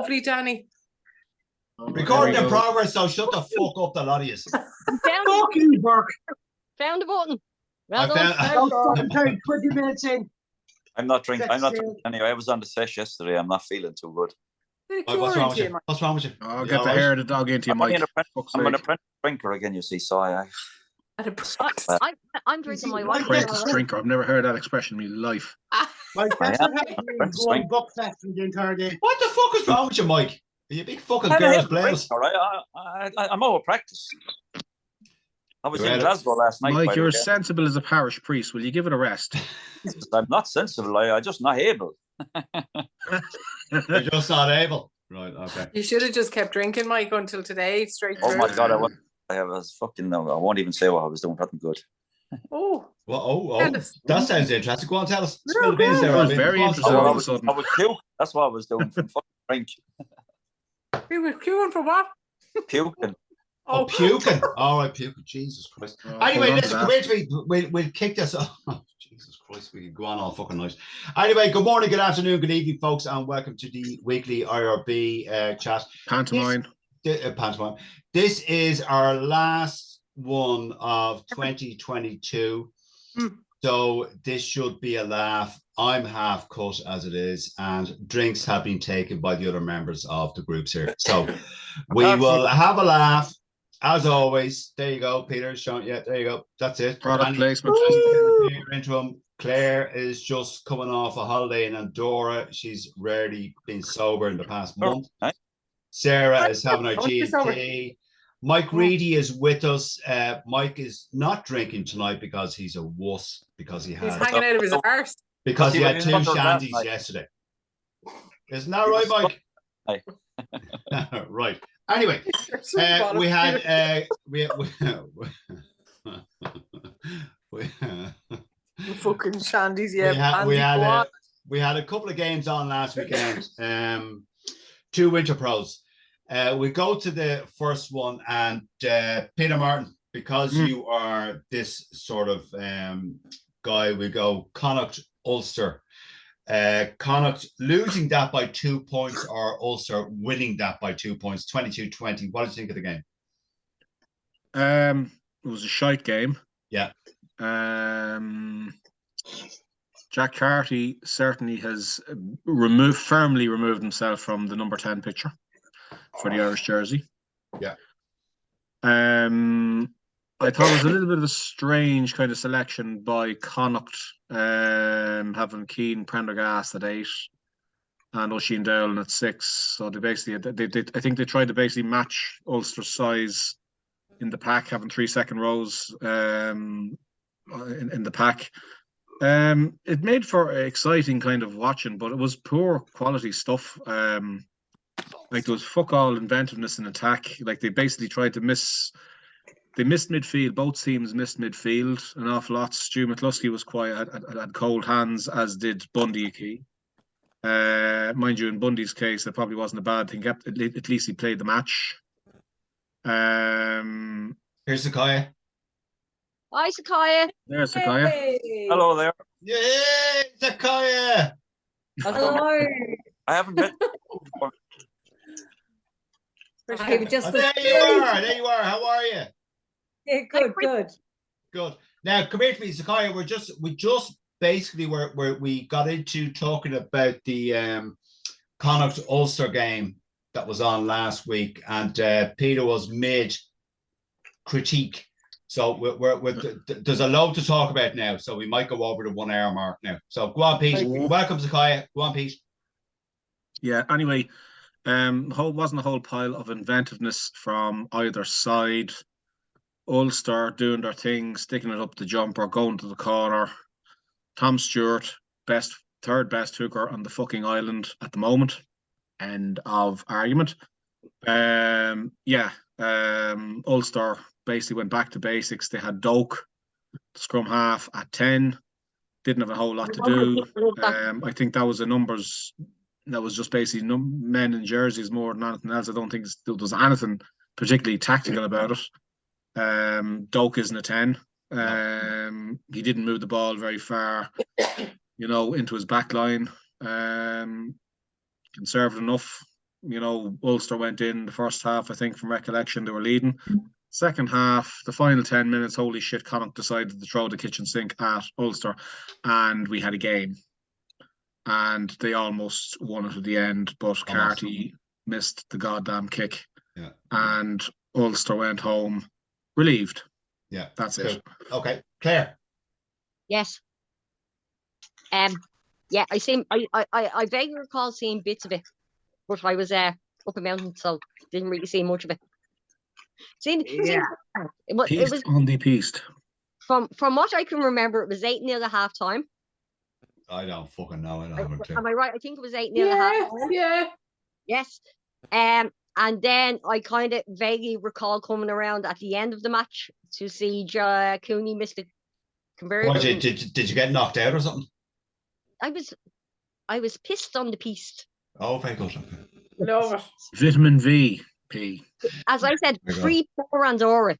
Lovely, Danny. Recording in progress, so shut the fuck up, the lot of you. Fuck you, Burke. Found the button. I found 20 minutes in. I'm not drinking anyway. I was on the sesh yesterday. I'm not feeling too good. What's wrong with you? What's wrong with you? I'll get the hair of the dog into you, Mike. I'm an apprentice drinker again, you see, so I'm drinking my wine. Apprentice drinker. I've never heard that expression in my life. Like, that's what happened in Buckfast the entire day. What the fuck is wrong with you, Mike? Are you a big fucking girl's blouse? I'm over practice. I was in Glasgow last night. Mike, you're as sensible as a parish priest. Will you give it a rest? I'm not sensible. I'm just not able. You're just not able. Right, okay. You should have just kept drinking, Mike, until today, straight through. Oh my God, I was fucking, I won't even say what I was doing. Nothing good. Oh. Well, that sounds interesting. Go on, tell us. Spill the beans there. I was very interested all of a sudden. I was puking. That's what I was doing from fucking drink. You were queuing for what? Puking. Oh, puking. All right, puking. Jesus Christ. Anyway, listen, come here to me. We'll kick this off. Oh, Jesus Christ, we can go on all fucking night. Anyway, good morning, good afternoon, good evening, folks, and welcome to the weekly IRB chat. Pantomime. Pantomime. This is our last one of 2022. So this should be a laugh. I'm half cut as it is, and drinks have been taken by the other members of the groups here. So we will have a laugh. As always, there you go, Peter, Sean. Yeah, there you go. That's it. Product placement. Claire is just coming off a holiday in Andorra. She's rarely been sober in the past month. Sarah is having her G&T. Mike Reedy is with us. Mike is not drinking tonight because he's a wuss. Because he's hanging out of his arse. Because he had 2 shandies yesterday. Isn't that right, Mike? Right. Anyway, we had fucking shandies, yeah. We had a couple of games on last weekend. 2 Winter Pros. We go to the first one, and Peter Martin, because you are this sort of guy, we go Connacht Ulster. Connacht losing that by 2 points, or Ulster winning that by 2 points, 22-20. What did you think of the game? It was a shite game. Yeah. Jack Carty certainly has firmly removed himself from the number 10 picture for the Irish jersey. Yeah. I thought it was a little bit of a strange kind of selection by Connacht, having Keane Prendergast at 8 and Oisin Dowling at 6. So they basically, I think they tried to basically match Ulster's size in the pack, having 3 second rows in the pack. It made for exciting kind of watching, but it was poor quality stuff. Like, there was fuck all inventiveness in attack. Like, they basically tried to They missed midfield. Both teams missed midfield an awful lot. Stu McCluskey was quiet, had cold hands, as did Bundy Key. Mind you, in Bundy's case, it probably wasn't a bad thing. At least he played the match. Here's Sakaya. Hi, Sakaya. There's Sakaya. Hey. Hello there. Yay, Sakaya. Hello. I haven't been. There you are. How are you? Yeah, good. Now, come here to me, Sakaya. We just basically we got into talking about the Connacht Ulster game that was on last week, and Peter was mid critique. So there's a lot to talk about now. So we might go over the 1 hour mark now. So go on, Pete. Welcome, Sakaya. Go on, Pete. Yeah. Anyway. Wasn't a whole pile of inventiveness from either side. Ulster doing their thing, sticking it up the jumper, going to the corner. Tom Stewart, third best hooker on the fucking island at the moment. End of argument. Ulster basically went back to basics. They had Doak, scrum half, at 10. Didn't have a whole lot to do. I think that was the numbers. That was just basically men in jerseys more than anything else. I don't think there was anything particularly tactical about it. Doak isn't a 10. He didn't move the ball very far, into his back line. Conservative enough. Ulster went in the first half, I think, from recollection, they were leading. Second half, the final 10 minutes, holy shit, Connacht decided to throw the kitchen sink at Ulster, and we had a game. And they almost won it at the end, but Carty missed the goddamn kick. Yeah. And Ulster went home relieved. Yeah. That's it. Okay. Claire. Yes. Yeah, I vaguely recall seeing bits of it, but I was up a mountain, so didn't really see much of it. It was on the pieced. From what I can remember, it was 8-0 at half time. I don't fucking know. I don't have a clue. Am I right? I think it was 8-0 at half time. Yeah. Yes. And then I kind of vaguely recall coming around at the end of the match to see Cooney miss the conversion. What, did you get knocked out or something? I was pissed on the piece. Oh, very good. Love it. Vitamin V, P. As I said, free pour and aura.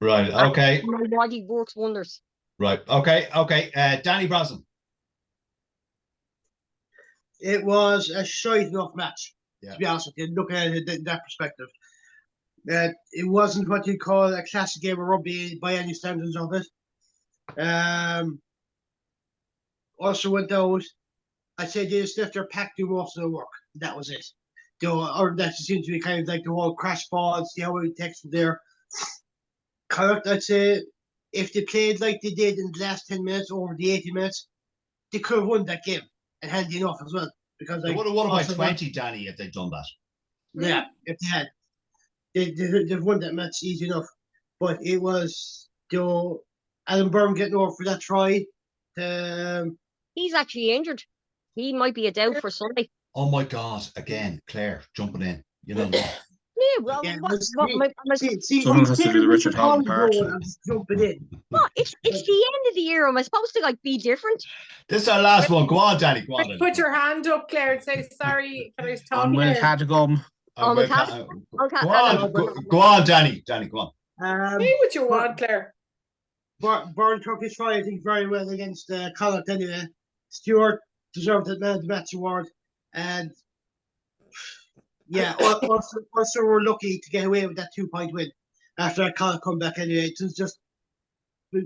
Right. Okay. My body works wonders. Right. Okay. Danny Brosnan. It was a shite enough match, to be honest with you, looking at it in that perspective. It wasn't what you'd call a classic game of rugby by any standards of it. Also went out, I'd say they just left their pack do most of the work. That was it. Or that seemed to be kind of like the whole crash ball, see how it takes from there. Correct, I'd say if they played like they did in the last 10 minutes over the 80 minutes, they could have won that game. And handy enough as well. Because they would have won by 20, Danny, if they'd done that. Yeah, if they had. They've won that match easy enough. But it was Alan Byrne getting over for that try. He's actually injured. He might be a doubt for Sunday. Oh my God! Again, Claire jumping in. You know that. Yeah, well, someone has to do the Richard Holland part. Jumping in. What? It's the end of the year. Am I supposed to be different? This is our last one. Go on, Danny. Go on. Danny. Put your hand up, Claire, and say sorry. Can I just talk Will here? had to come. Go on, Danny. Danny, go on. Say what you want, Claire. Byrne took his try, I think, very well against Connacht anyway. Stewart deserved the Man of the Match award. And yeah, also we're lucky to get away with that 2-point win after that Connacht comeback anyway. It was just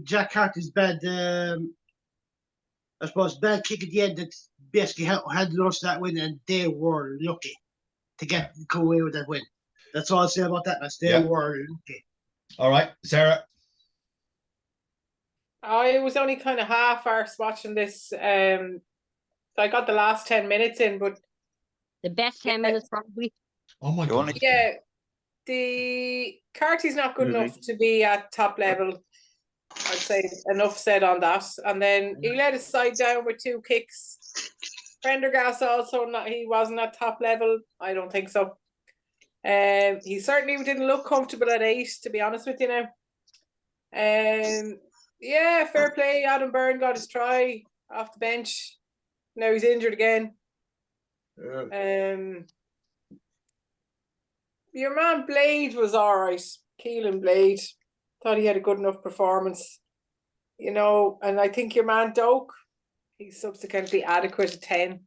Jack Carty's bad, I suppose, bad kick at the end that basically had lost that win, and they were lucky to go away with that win. That's all I'll say about that match. They were lucky. All right, Sarah. I was only kind of half-arsed watching this. I got the last 10 minutes in, but the best 10 minutes probably. Oh my God! Yeah, the Carty's not good enough to be at top level. I'd say enough said on that. And then he let his side down with 2 kicks. Prendergast also he wasn't at top level. I don't think so. He certainly didn't look comfortable at 8, to be honest with you now. Yeah, fair play. Adam Byrne got his try off the bench. Now he's injured again. Your man Blade was all right. Keelan Blade. Thought he had a good enough performance. And I think your man Doak, he's subsequently adequate at 10.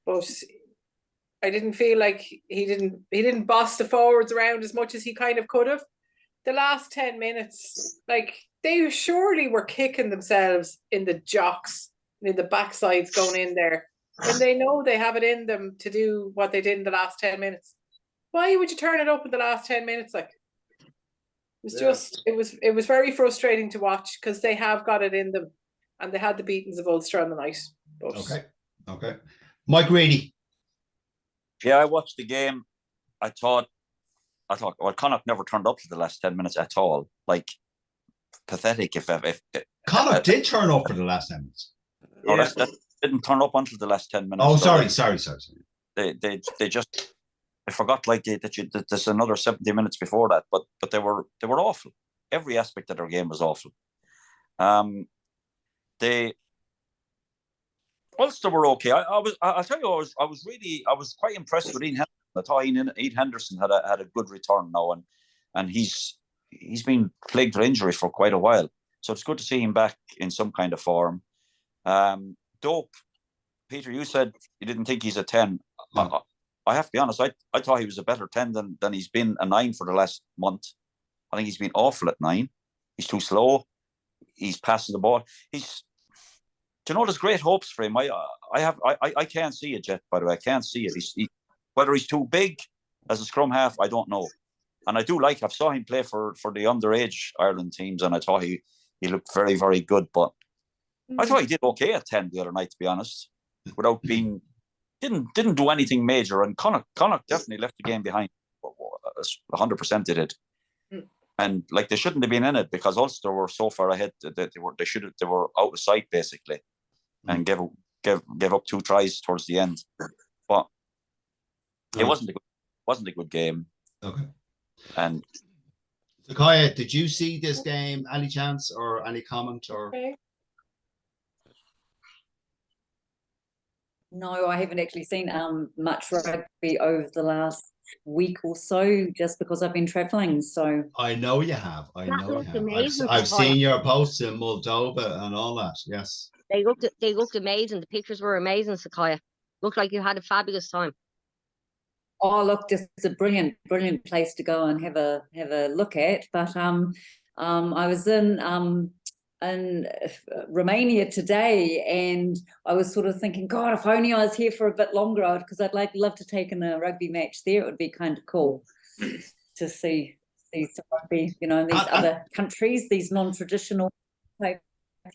But I didn't feel like he didn't boss the forwards around as much as he kind of could have. The last 10 minutes, they surely were kicking themselves in the jocks and in the backsides going in there. When they know they have it in them to do what they did in the last 10 minutes. Why would you turn it up in the last 10 minutes? It was it was very frustrating to watch because they have got it in them and they had the beatings of Ulster on the night. But... Okay. Mike Reedy. Yeah, I watched the game. I thought, well, Connacht never turned up to the last 10 minutes at all. Pathetic if Connacht did turn up for the last 10 minutes. No, that didn't turn up until the last 10 minutes. Oh, sorry. They just, I forgot that there's another 70 minutes before that, but they were awful. Every aspect of their game was awful. Ulster were okay. I'll tell you, I was quite impressed with Ian Henderson. I thought Ian Henderson had a good return now, and he's been plagued with injury for quite a while. So it's good to see him back in some kind of form. Dope, Peter, you said you didn't think he's a 10. No. I have to be honest. I thought he was a better 10 than he's been a 9 for the last month. I think he's been awful at 9. He's too slow. He's passing the ball. Do you know, there's great hopes for him. I can't see it yet. By the way, I can't see it. Whether he's too big as a scrum half, I don't know. And I do like. I saw him play for the underage Ireland teams, and I thought he looked very, very good. But I thought he did okay at 10 the other night, to be honest, without being didn't do anything major. And Connacht definitely left the game behind. 100% they did. And like, they shouldn't have been in it, because Ulster were so far ahead that they were out of sight basically, and gave up 2 tries towards the end. But it wasn't a good game. Okay. And so, Kaya, did you see this game? Any chance or any comment or? No, I haven't actually seen much rugby over the last week or so, just because I've been travelling. So I know you have. I That know you looked have. amazing, I've Kaya. seen your posts in Moldova and all that. Yes. They looked amazing. The pictures were amazing, Sakaya. Looked like you had a fabulous time. oh, look, just a brilliant place to go and have a look at. But I was in Romania today, and I was sort of thinking, God, if only I was here for a bit longer, because I'd love to take in a rugby match there. It would be kind of cool to see some rugby, you know, in these other countries, these non-traditional type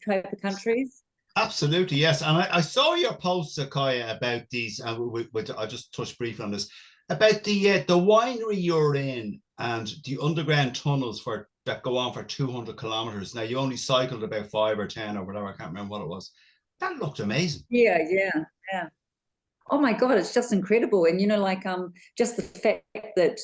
of countries. Absolutely, yes. And I saw your post, Kaya, about these, and I'll just touch briefly on this, about the winery you're in and the underground tunnels that go on for 200 kilometers. Now, you only cycled about 5 or 10 or whatever. I can't remember what it was. That looked amazing. Yeah. Oh my God, it's just incredible. And, you know, like just the fact that,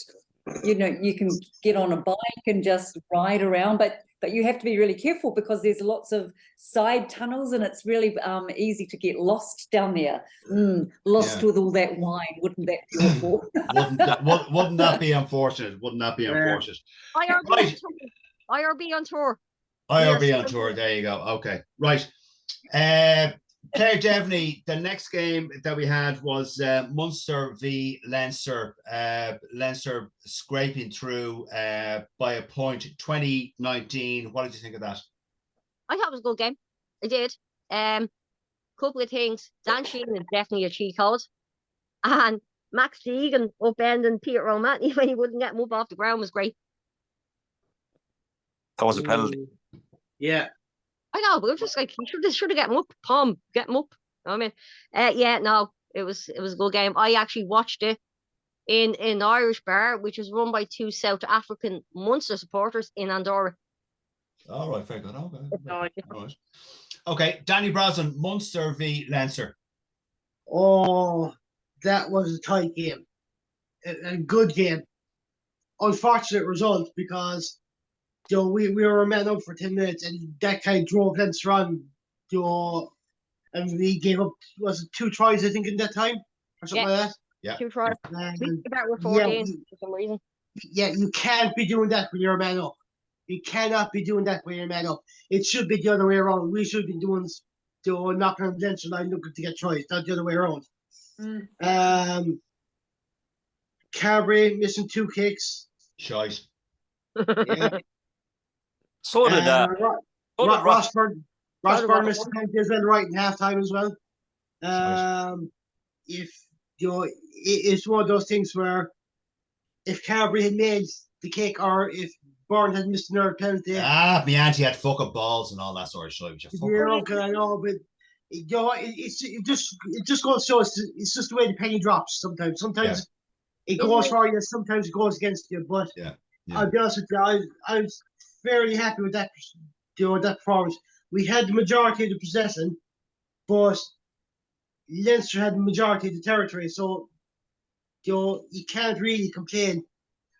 you know, you can get on a bike and just ride around, but you have to be really careful, because there's lots of side tunnels, and it's really easy to get lost down there. Lost with all that wine. Wouldn't that be awful? Wouldn't that be unfortunate? Wouldn't that be unfortunate? IRB on tour. IRB on tour. There you go. Okay, right. Claire Devaney, the next game that we had was Munster v Leinster. Leinster scraping through by a point, 2019. What did you think of that? I thought it was a good game. I did. Couple of things. Dan Sheehan is definitely a cheat code. And Max Deegan upending Peter O'Mahony when he wouldn't get him up off the ground was great. That was a penalty. Yeah. I know, but it was just like, he should have get him up. Palm, get him up. You know what I mean? No, it was a good game. I actually watched it in an Irish bar, which was run by 2 South African Munster supporters in Andorra. All right, very good. Okay. All right. Okay, Danny Brosnan, Munster v Leinster. Oh, that was a tight game. A good game. Unfortunate result, because we were a man up for 10 minutes, and that kind of drove Leinster on. And we gave up, was it 2 tries, I think, in that time? Or something like that? Yeah. 2 tries. We about with 14 for some reason. Yeah, you can't be doing that when you're a man up. You cannot be doing that when you're a man up. It should be the other way around. We should be doing knocking on the Leinster line looking to get tries, not the other way around. Carberry missing 2 kicks. Shite. Yeah. So did Rossburn missed a penalty as well, right in halftime as well. If it's one of those things where if Carberry had made the kick, or if Byrne had missed another penalty. My auntie had fucking balls and all that sort of shit. Yeah, okay, I know, but it just goes to show it's just the way the penny drops sometimes. Sometimes it goes for you, sometimes it goes against you. But I'll be honest with you, I was very happy with that, that performance. We had the majority of the possession, but Leinster had the majority of the territory, so you can't really complain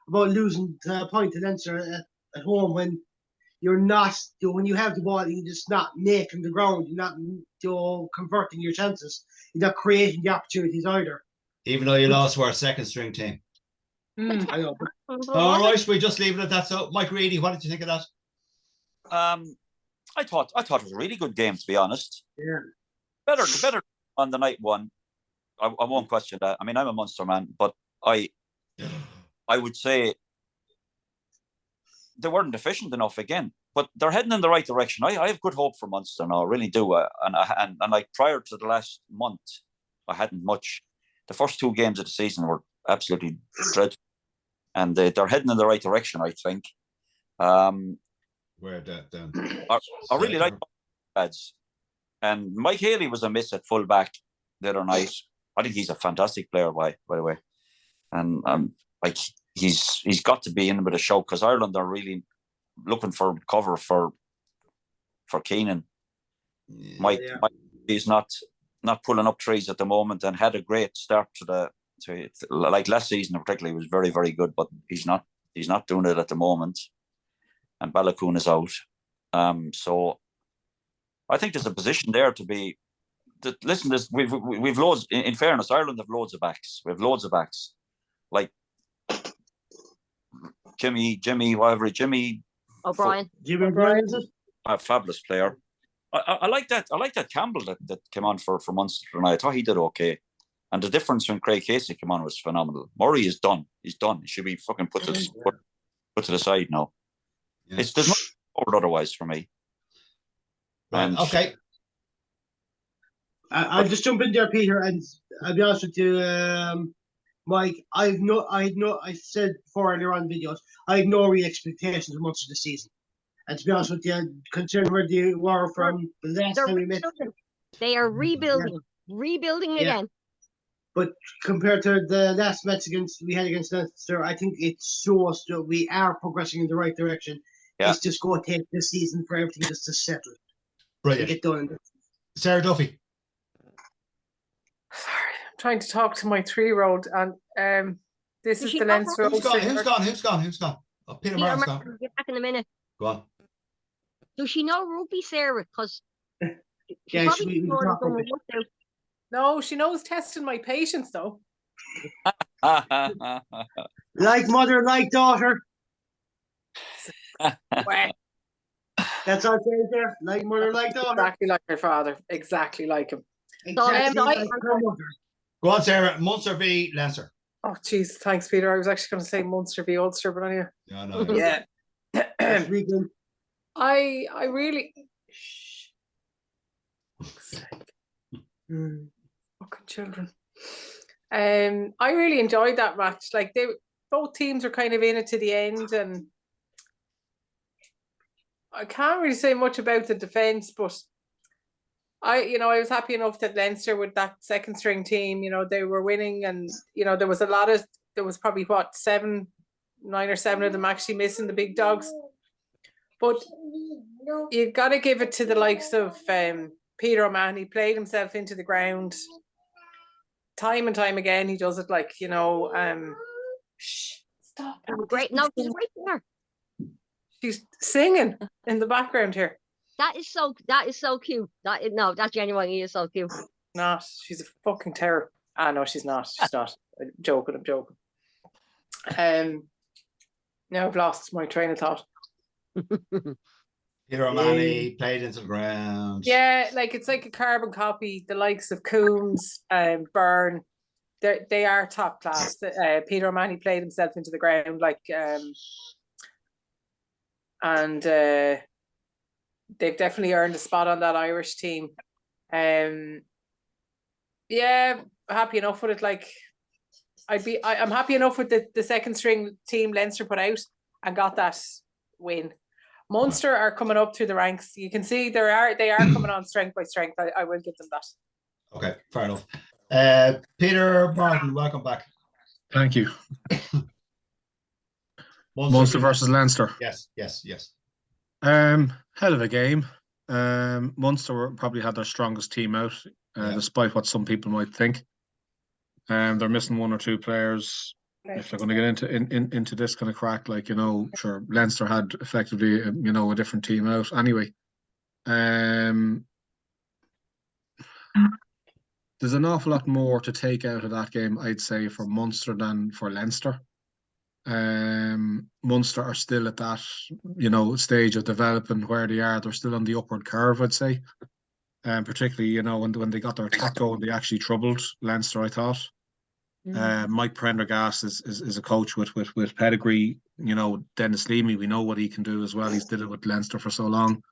about losing a point to Leinster at home when you're not, when you have the ball, you're just not making the ground, you're not converting your chances, you're not creating the opportunities either. Even though you lost to our second string team. I know. All right, we just leave it at that. So, Mike Reedy, what did you think of that? I thought it was a really good game, to be honest. Yeah. Better on the night one. I won't question that. I mean, I'm a Munster man, but I would say they weren't efficient enough again. But they're heading in the right direction. I have good hope for Munster now, I really do. And like prior to the last month, I hadn't much. The first 2 games of the season were absolutely dreadful, and they're heading in the right direction, I think. Where that then? I really like lads, and Mike Haley was a miss at fullback the other night. I think he's a fantastic player, by the way, and like he's got to be in with a show, because Ireland are really looking for cover for Keenan. Mike is not pulling up trees at the moment, and had a great start to like last season particularly was very, very good, but he's not doing it at the moment, and Balakoon is out. So I think there's a position there to be. Listen, we've loads. In fairness, Ireland have loads of backs. We have loads of backs, like Jimmy O'Brien. Jimmy O'Brien, is it? a fabulous player. I like that. I like that Campbell that came on for Munster tonight. I thought he did okay, and the difference when Craig Casey came on was phenomenal. Murray is done. He's done. He should be fucking put to the side now. Yeah. There's no forward otherwise for me. Right, And okay. I'll just jump in there, Peter, and I'll be honest with you, Mike. I said before earlier on videos, I have no real expectations of much of the season. And to be honest with you, considering where they were from the last They're time we met, rebuilding. They are rebuilding Yeah. again. but compared to the last match we had against Leicester, I think it shows that we are progressing in the right direction. Yeah. It's just going to take this season for everything just to settle and Brilliant. get done. Sarah Duffy. Sorry, I'm trying to talk to my 3-year-old, and this Is is she the not Leinster. Who's gone? Oh, Peter Peter Martin's Martin gone. will get back in a minute. Go on. Does she know rugby, Sarah? Because Yeah, we talk about it. No, she knows testing my patience though. Like mother, like daughter. Well, That's all I'm saying there. Like mother, like daughter. exactly like her father. Exactly like him. Exactly I- like her mother. Go on, Sarah. Munster v Leinster. Oh, jeez, thanks, Peter. I was actually going to say Munster v Ulster, but anyway. No. Yeah. This weekend. I really. Fuck's sake. Fucking children. I really enjoyed that match. Like both teams were kind of in it to the end, and I can't really say much about the defence, but I was happy enough that Leinster with that second string team, they were winning, and there was probably 9 or 7 of them actually missing the big dogs. But you got to give it to the likes of Peter O'Mahony. He played himself into the ground time and time again. He does it like, shh, stop. Great. No, she's right there. She's singing in the background here. That is so cute. That genuinely is so cute. Not. She's a fucking terror. No, she's not. She's not. I'm joking. Now I've lost my train of thought. Peter O'Mahony played into the ground. Yeah, like it's like a carbon copy. The likes of Coombs and Byrne, they are top class. Peter O'Mahony played himself into the ground, and they've definitely earned a spot on that Irish team. Yeah, happy enough with it. Like I'm happy enough with the second string team Leinster put out and got that win. Munster are coming up through the ranks. You can see they are coming on strength by strength. I will give them that. Okay, fair enough. Peter Martin, welcome back. Thank you. Munster versus Leinster. Yes. Hell of a game. Munster probably had their strongest team out, despite what some people might think. They're missing 1 or 2 players. If they're going to get into this kind of crack, sure, Leinster had effectively, a different team out. Anyway, there's an awful lot more to take out of that game, I'd say, for Munster than for Leinster. Munster are still at that, stage of developing where they are. They're still on the upward curve, I'd say. particularly, you know, when they got their attack going, they actually troubled Leinster, I thought. Mike Prendergast is a coach with pedigree. You know, Dennis Leamy, we know what he can do as well. He's did it with Leinster for so long.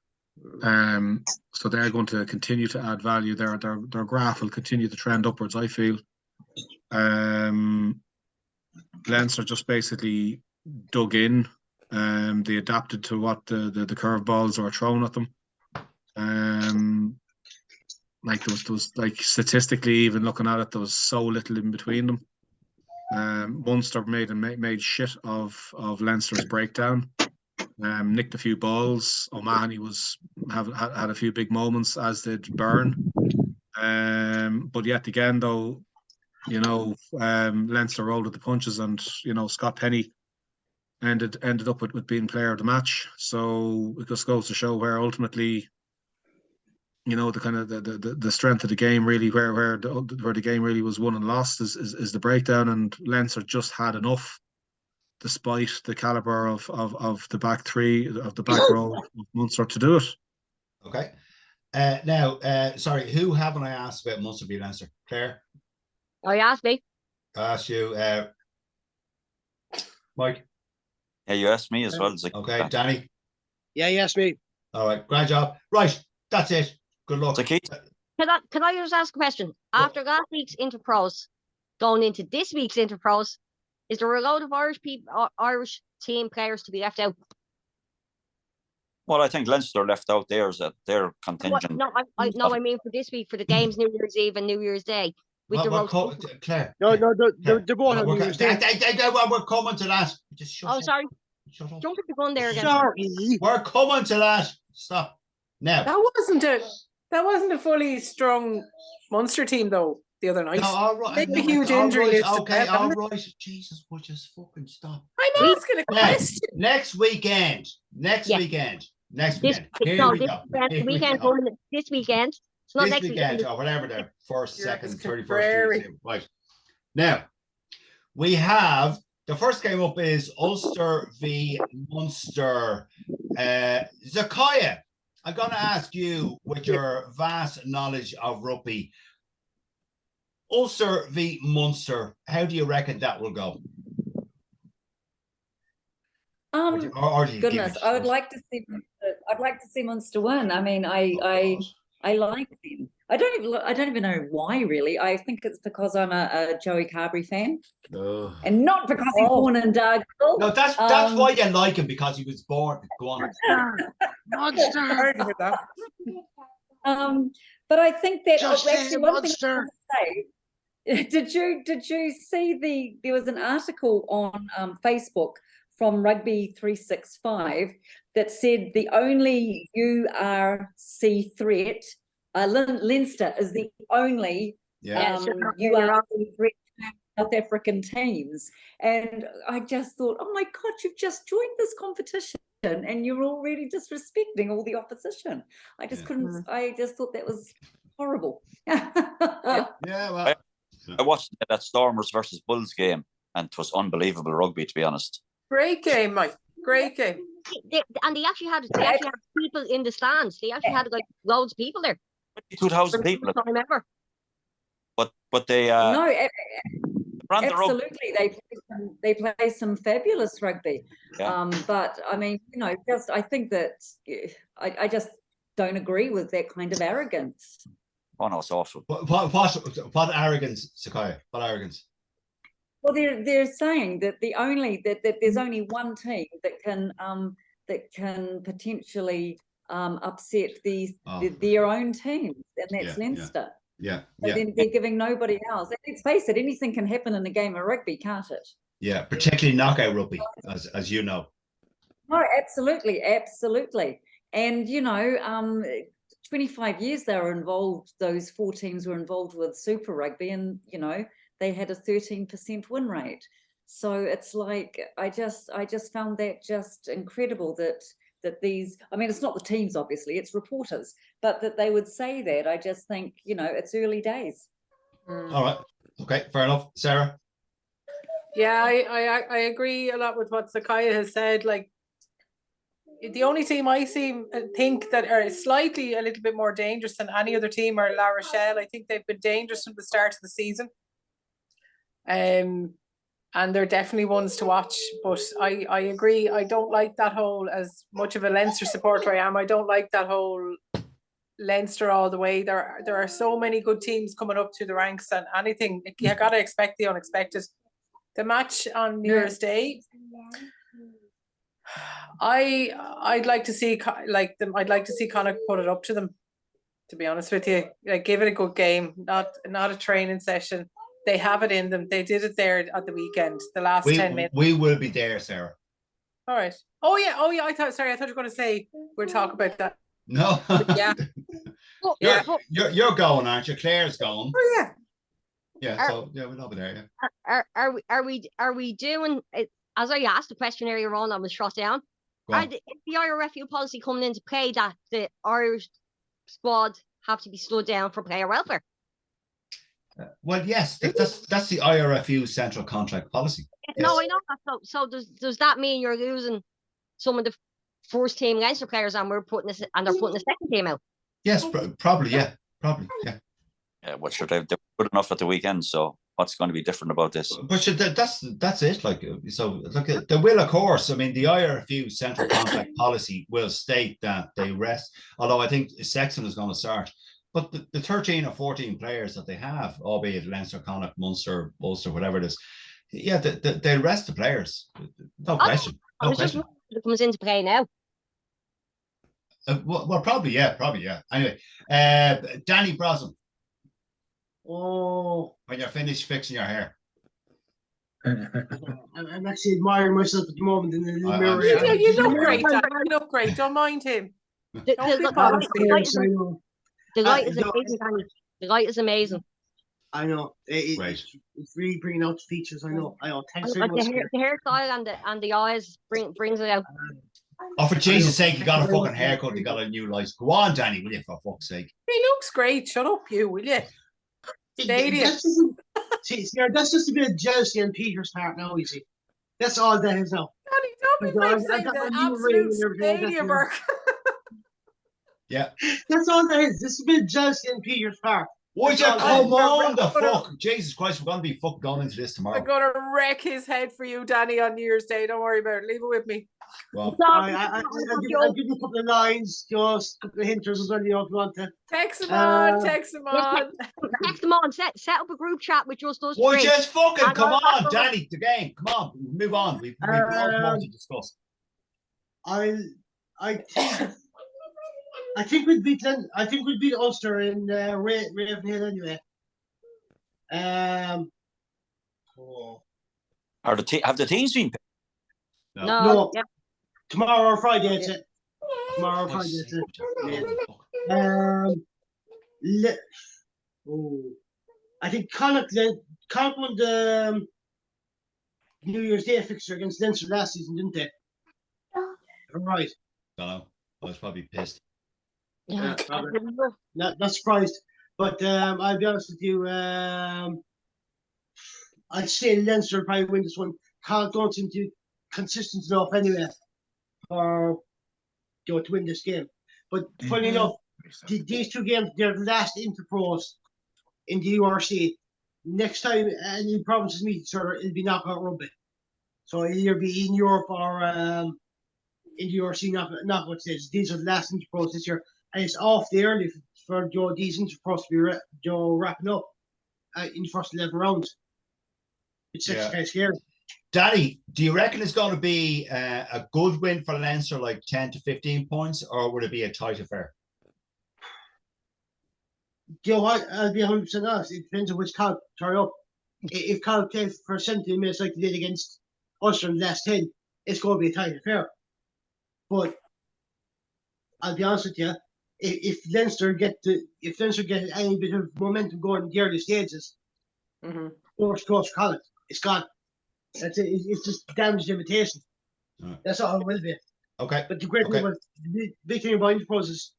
So they're going to continue to add value. Their graph will continue to trend upwards, I feel. Leinster just basically dug in. They adapted to what the curveballs were thrown at them. Like there was like statistically, even looking at it, there was so little in between them. Munster made shit of Leinster's breakdown. Nicked a few balls. O'Mahony had a few big moments, as did Byrne. But yet again, though, you know, Leinster rolled with the punches, and you know, Scott Penny ended up with being player of the match. So it just goes to show where ultimately, you know, the kind of the strength of the game really, where the game really was won and lost is the breakdown, and Leinster just had enough, despite the caliber of the back three, of the back row of Munster, to do it. Okay. Now, sorry, who haven't I asked about Munster v Leinster? Claire? Oh, you asked me. I asked you, Mike? Yeah, you asked me as well. Okay, Danny? Yeah, yes, me. All right, great job. Right, that's it. Good luck. It's okay. Can I just ask a question? After last week's Interpros, going into this week's Interpros, is there a load of Irish team players to be left out? Well, I think Leinster left out theirs at their contingent. I mean for this week, for the games, New Year's Eve and New Year's Day. With the rotation. Claire? No, Claire. they're both on New Year's Day. We're coming to that. Just shut up. Sorry. Shut up. Jump at the gun there again. Sorry. We're coming to that. Stop. Now. That wasn't a fully strong Munster team though the other night. No, all right. Big No, huge all injury right, list. okay, all right. Jesus, we'll just fucking stop. I'm asking a question. Next weekend. Yeah. Here This we go. weekend. This weekend. It's not This next weekend, weekend. or whatever the first, You're second, just 31st contrary. Tuesday. Right. Now, we have the first game up is Ulster v Munster. Zakaya, I'm going to ask you, with your vast knowledge of rugby, Ulster v Munster, how do you reckon that will go? Or do you give Goodness, it? I would like to see. I'd like to see Munster win. I mean, I like them. I don't even know why, really. I think it's because I'm a Joey Carberry fan, and not because he's born in Dargaville. No, that's why you like him, because he was born. Go on. Sorry to hear that. But I think that Just actually one thing I Munster. want to say. Did you see there was an article on Facebook from Rugby 365 that said the only URC threat, Leinster is the only URC threat to South African teams. And I just thought, oh my God, you've just joined this competition and you're already disrespecting all the opposition. I just couldn't, I just thought that was horrible. Yeah, well. I watched that Stormers versus Bulls game, and it was unbelievable rugby, to be honest. Great game, Mike. Great game. They actually had people in the stands. They actually had like loads of people there. 22,000 people. I remember. But they No, ran the rugby. absolutely. They play some fabulous rugby. Yeah. But I mean, you know, I think that I just don't agree with that kind of arrogance. Oh no, it's awful. What arrogance, Sakaya? What arrogance? Well, they're saying that that there's only one team that can potentially upset their own teams, and that's Leinster. Yeah. But then they're giving nobody else. And let's face it, anything can happen in a game of rugby, can't it? Yeah, particularly knockout rugby, as you know. No, absolutely. And you know, 25 years they were involved. Those 4 teams were involved with Super Rugby, and you know, they had a 13% win rate. So it's like I just found that just incredible that these, I mean, it's not the teams, obviously, it's reporters, but that they would say that. I just think, you know, it's early days. All right. Okay, fair enough. Sarah? Yeah, I agree a lot with what Sakaya has said. Like, the only team I think that are slightly a little bit more dangerous than any other team are La Rochelle. I think they've been dangerous from the start of the season. And they're definitely ones to watch. But I agree. I don't like that whole, as much of a Leinster supporter I am, I don't like that whole Leinster all the way. There are so many good teams coming up through the ranks, and anything, you gotta expect the unexpected. The match on New Year's Day, I'd like to see I'd like to see Connacht put it up to them, to be honest with you. Like, give it a good game, not a training session. They have it in them. They did it there at the weekend, the last 10 minutes. We will be there, Sarah. All right. Oh yeah. I thought you were going to say we'll talk about that. No. Yeah. You're going, aren't you? Claire's going. Oh yeah. Yeah. So yeah, we'll all be there. Yeah. Are we doing it? As I asked the question earlier on, I was shot down. Is the IRFU policy coming into play that the Irish squad have to be stood down for player welfare? Well, yes, that's the IRFU central contract policy. Yes. No, I know that. So does that mean you're losing some of the first team Leinster players, and they're putting the second team out? Yes, probably. Yeah, probably. Yeah. Yeah, what should they were good enough at the weekend? So what's going to be different about this? But that's it. Like, so look, there will, of course. I mean, the IRFU central contract policy will state that they rest. Although I think Sexton is going to start. But the 13 or 14 players that they have, albeit Leinster, Connacht, Munster, Ulster, whatever it is, yeah, they rest the players. No question. No question. It comes into play now. Well, probably, yeah. Anyway, Danny Brosnan. Oh, When you're finished fixing your hair. I'm actually admiring myself at the moment in the mirror. You look great, Dan. You look great. Don't mind him. The light is amazing, Danny. The light is amazing. I know. It's really bringing out the features. I know. Thanks very much. The hairstyle and the eyes brings it out. Oh, for Jesus' sake, you got a fucking haircut. You got a new light. Go on, Danny, will you, for fuck's sake? He looks great. Shut up, you, will you? See, that's just a bit of jealousy on Peter's part now, you see. That's all that is now. Danny, don't be like the absolute stadium work. Yeah. That's all that is. This is a bit of jealousy on Peter's part. Would you come on the fuck? Jesus Christ, we're going to be fucking going into this tomorrow. I'm going to wreck his head for you, Danny, on New Year's Day. Don't worry about it. Leave it with me. Well, I'll give you a couple of lines, just a couple of hinters as well, you know, if you want to. Text him on. Text him on. Set up a group chat with just us. Would you just fucking come on, Danny, the game. Come on, move on. We've more to discuss. I think we'd beat Ulster in Ravenhill anyway. Have the teams been picked? No. Yeah. Tomorrow or Friday, it's it. Tomorrow or Friday, it's it. I think Connacht won the New Year's Day fixture against Leinster last season, didn't they? Right. Don't know. I was probably pissed. Yeah, not surprised. But I'll be honest with you. I'd say Leinster will probably win this one. Connacht don't seem to be consistent enough anyway for to win this game. But funny enough, these two games, they're the last interpros in the URC. Next time any provinces meet each other, it'll be knockout rugby. So it'll either be in Europe or in the URC knockout stages. These are the last interpros this year. And it's awfully early for these interpros to be wrapping up in the first 11 rounds. It's actually kind of scary. Danny, do you reckon it's going to be a good win for Leinster, like 10 to 15 points, or would it be a tight affair? You know what? I'll be 100% honest. It depends on which Connacht turn up. If Connacht plays for 70 minutes like they did against Ulster in the last 10, it's going to be a tight affair. But I'll be honest with you, if Leinster get any bit of momentum going in the early stages, or close for Connacht, it's gone. That's it. It's just damaged invitation. Right. That's all it will be. Okay. But the great thing about the big thing about Interpros is,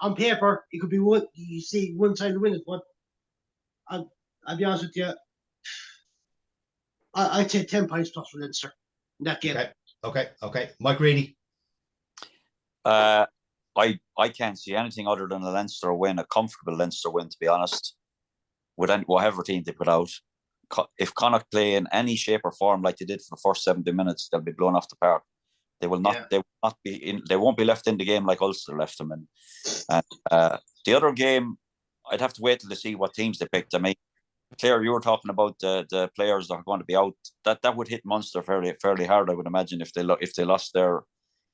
on paper, it could be one. You see one side to win it, but I'll be honest with you. I'd say 10 points plus for Leinster in that game. Okay. Mike Reedy. I can't see anything other than a Leinster win, a comfortable Leinster win, to be honest. With whatever team they put out, if Connacht play in any shape or form like they did for the first 70 minutes, they'll be blown off the park. They will not. Yeah. They will not be in. They won't be left in the game like Ulster left them in. And the other game, I'd have to wait till to see what teams they picked. I mean, Claire, you were talking about the players that are going to be out. That would hit Munster fairly hard, I would imagine, if they lost their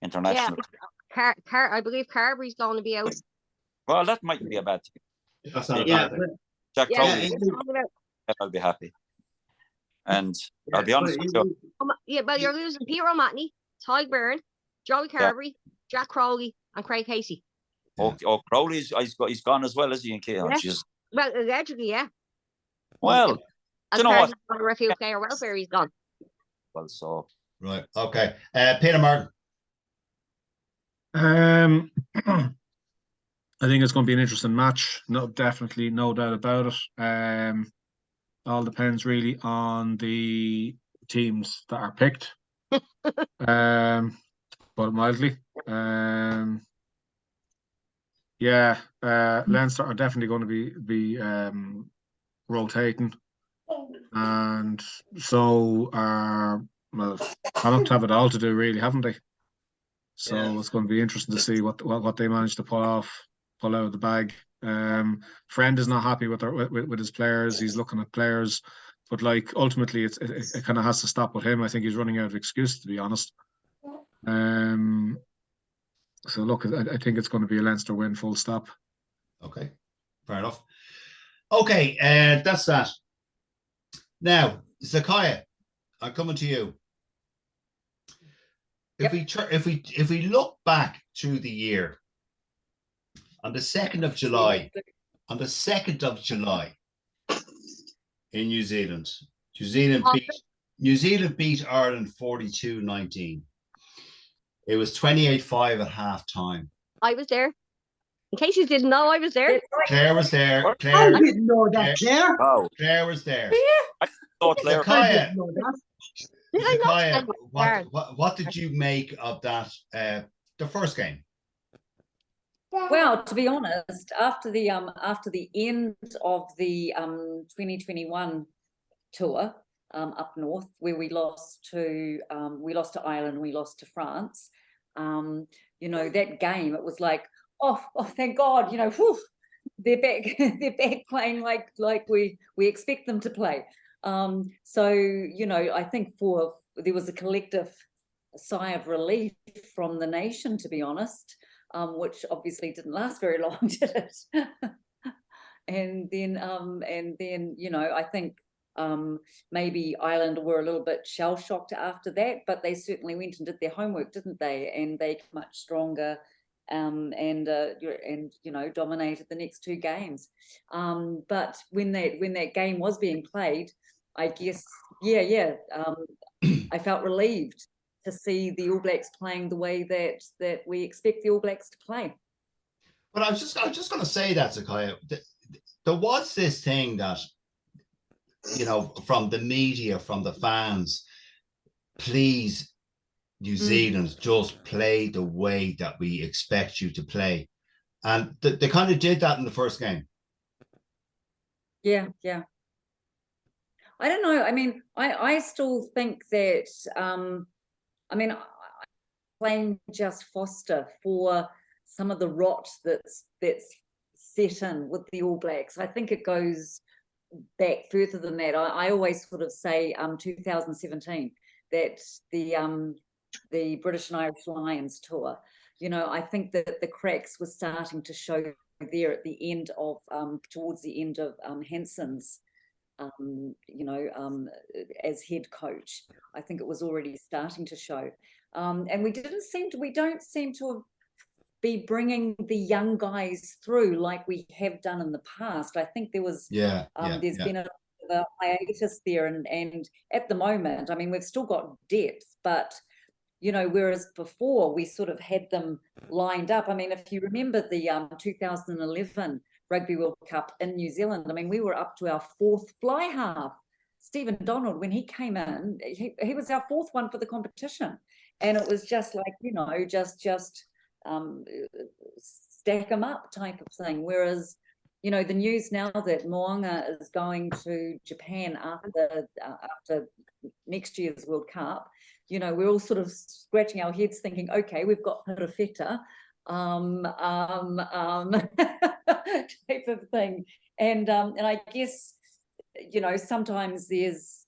international. Yeah, I believe Carberry's going to be out. Well, that mightn't be a bad thing. That's not a Yeah, bad thing. Jack Yeah, Crowley, he's talking about- I'll be happy. And I'll be honest with you. yeah, but you're losing Peter O'Mahony, Ty Byrne, Joey Carberry, Jack Crowley, and Craig Casey. Oh, Crowley's he's gone as well, is he? In K? Yeah. Well, allegedly, yeah. Well, As you know part what? of the refuge player welfare, he's gone. Well, so Right. Okay. Peter Martin. I think it's going to be an interesting match. No, definitely, no doubt about it. All depends really on the teams that are picked. But mildly. Leinster are definitely going to be rotating, and so Connacht have it all to do, really, haven't they? So it's going to be interesting to see what they manage to pull out of the bag. Friend is not happy with his players. He's looking at players, but like ultimately, it kind of has to stop with him. I think he's running out of excuses, to be honest. So look, I think it's going to be a Leinster win, full stop. Okay, fair enough. Okay, that's that. Now, Zakaya, I'm coming to you. If we look back through the year, on the 2nd of July, in New Zealand, New Zealand beat Ireland 42-19. It was 28-5 at half time. I was there. In case you didn't know, I was there. Claire was there. I Claire didn't know that, Claire. wow. Claire was there. I thought Claire. I Zakaya, didn't know that. Did I not? Zakaya, what did you make of that? The first game. Well, to be honest, after the end of the 2021 tour up north, where we lost to Ireland, we lost to France. That game, it was like, oh, thank God, whew, they're back, they're back playing like we expect them to play. I think there was a collective sigh of relief from the nation, to be honest. Which obviously didn't last very long, did it? and then, I think maybe Ireland were a little bit shell-shocked after that, but they certainly went and did their homework, didn't they? And they came much stronger, and dominated the next two games. But when that game was being played, I guess, I felt relieved to see the All Blacks playing the way that we expect the All Blacks to play. But I was just going to say that, Zakaya. There was this thing that, from the media, from the fans, please, New Zealand, just play the way that we expect you to play. And they kind of did that in the first game. Yeah. I don't know. I mean, I still think that, I blame Just Foster for some of the rot that's set in with the All Blacks. I think it goes back further than that. I always sort of say 2017, that the British and Irish Lions tour, I think that the cracks were starting to show there at the end of towards the end of Hanson's as head coach. I think it was already starting to show, and we don't seem to be bringing the young guys through like we have done in the past. I think there was there's been a hiatus there, and at the moment, we've still got depth, but whereas before we sort of had them lined up. If you remember the 2011 Rugby World Cup in New Zealand, we were up to our fourth fly half Stephen Donald, when he came in, he was our fourth one for the competition. And it was just like, just stack them up type of thing. Whereas, the news now that Mo'unga is going to Japan after next year's World Cup, we're all sort of scratching our heads thinking, okay, we've got Perofeta, type of thing. And I guess, sometimes there's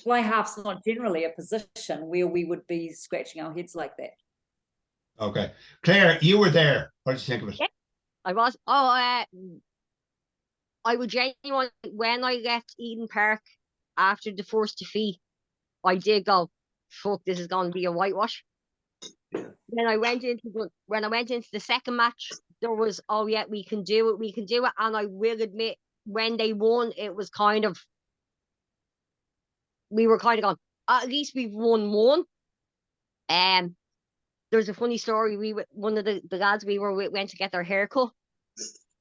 fly half's not generally a position where we would be scratching our heads like that. Okay. Claire, you were there. What did you think of it? Yeah, I was. I would genuinely, when I left Eden Park after the first defeat, I did go, fuck, this is going to be a whitewash. When I went into the second match, there was, oh yeah, we can do it. And I will admit, when they won, it was kind of, we were kind of going, at least we've won one. There's a funny story. One of the lads we were with went to get their haircut,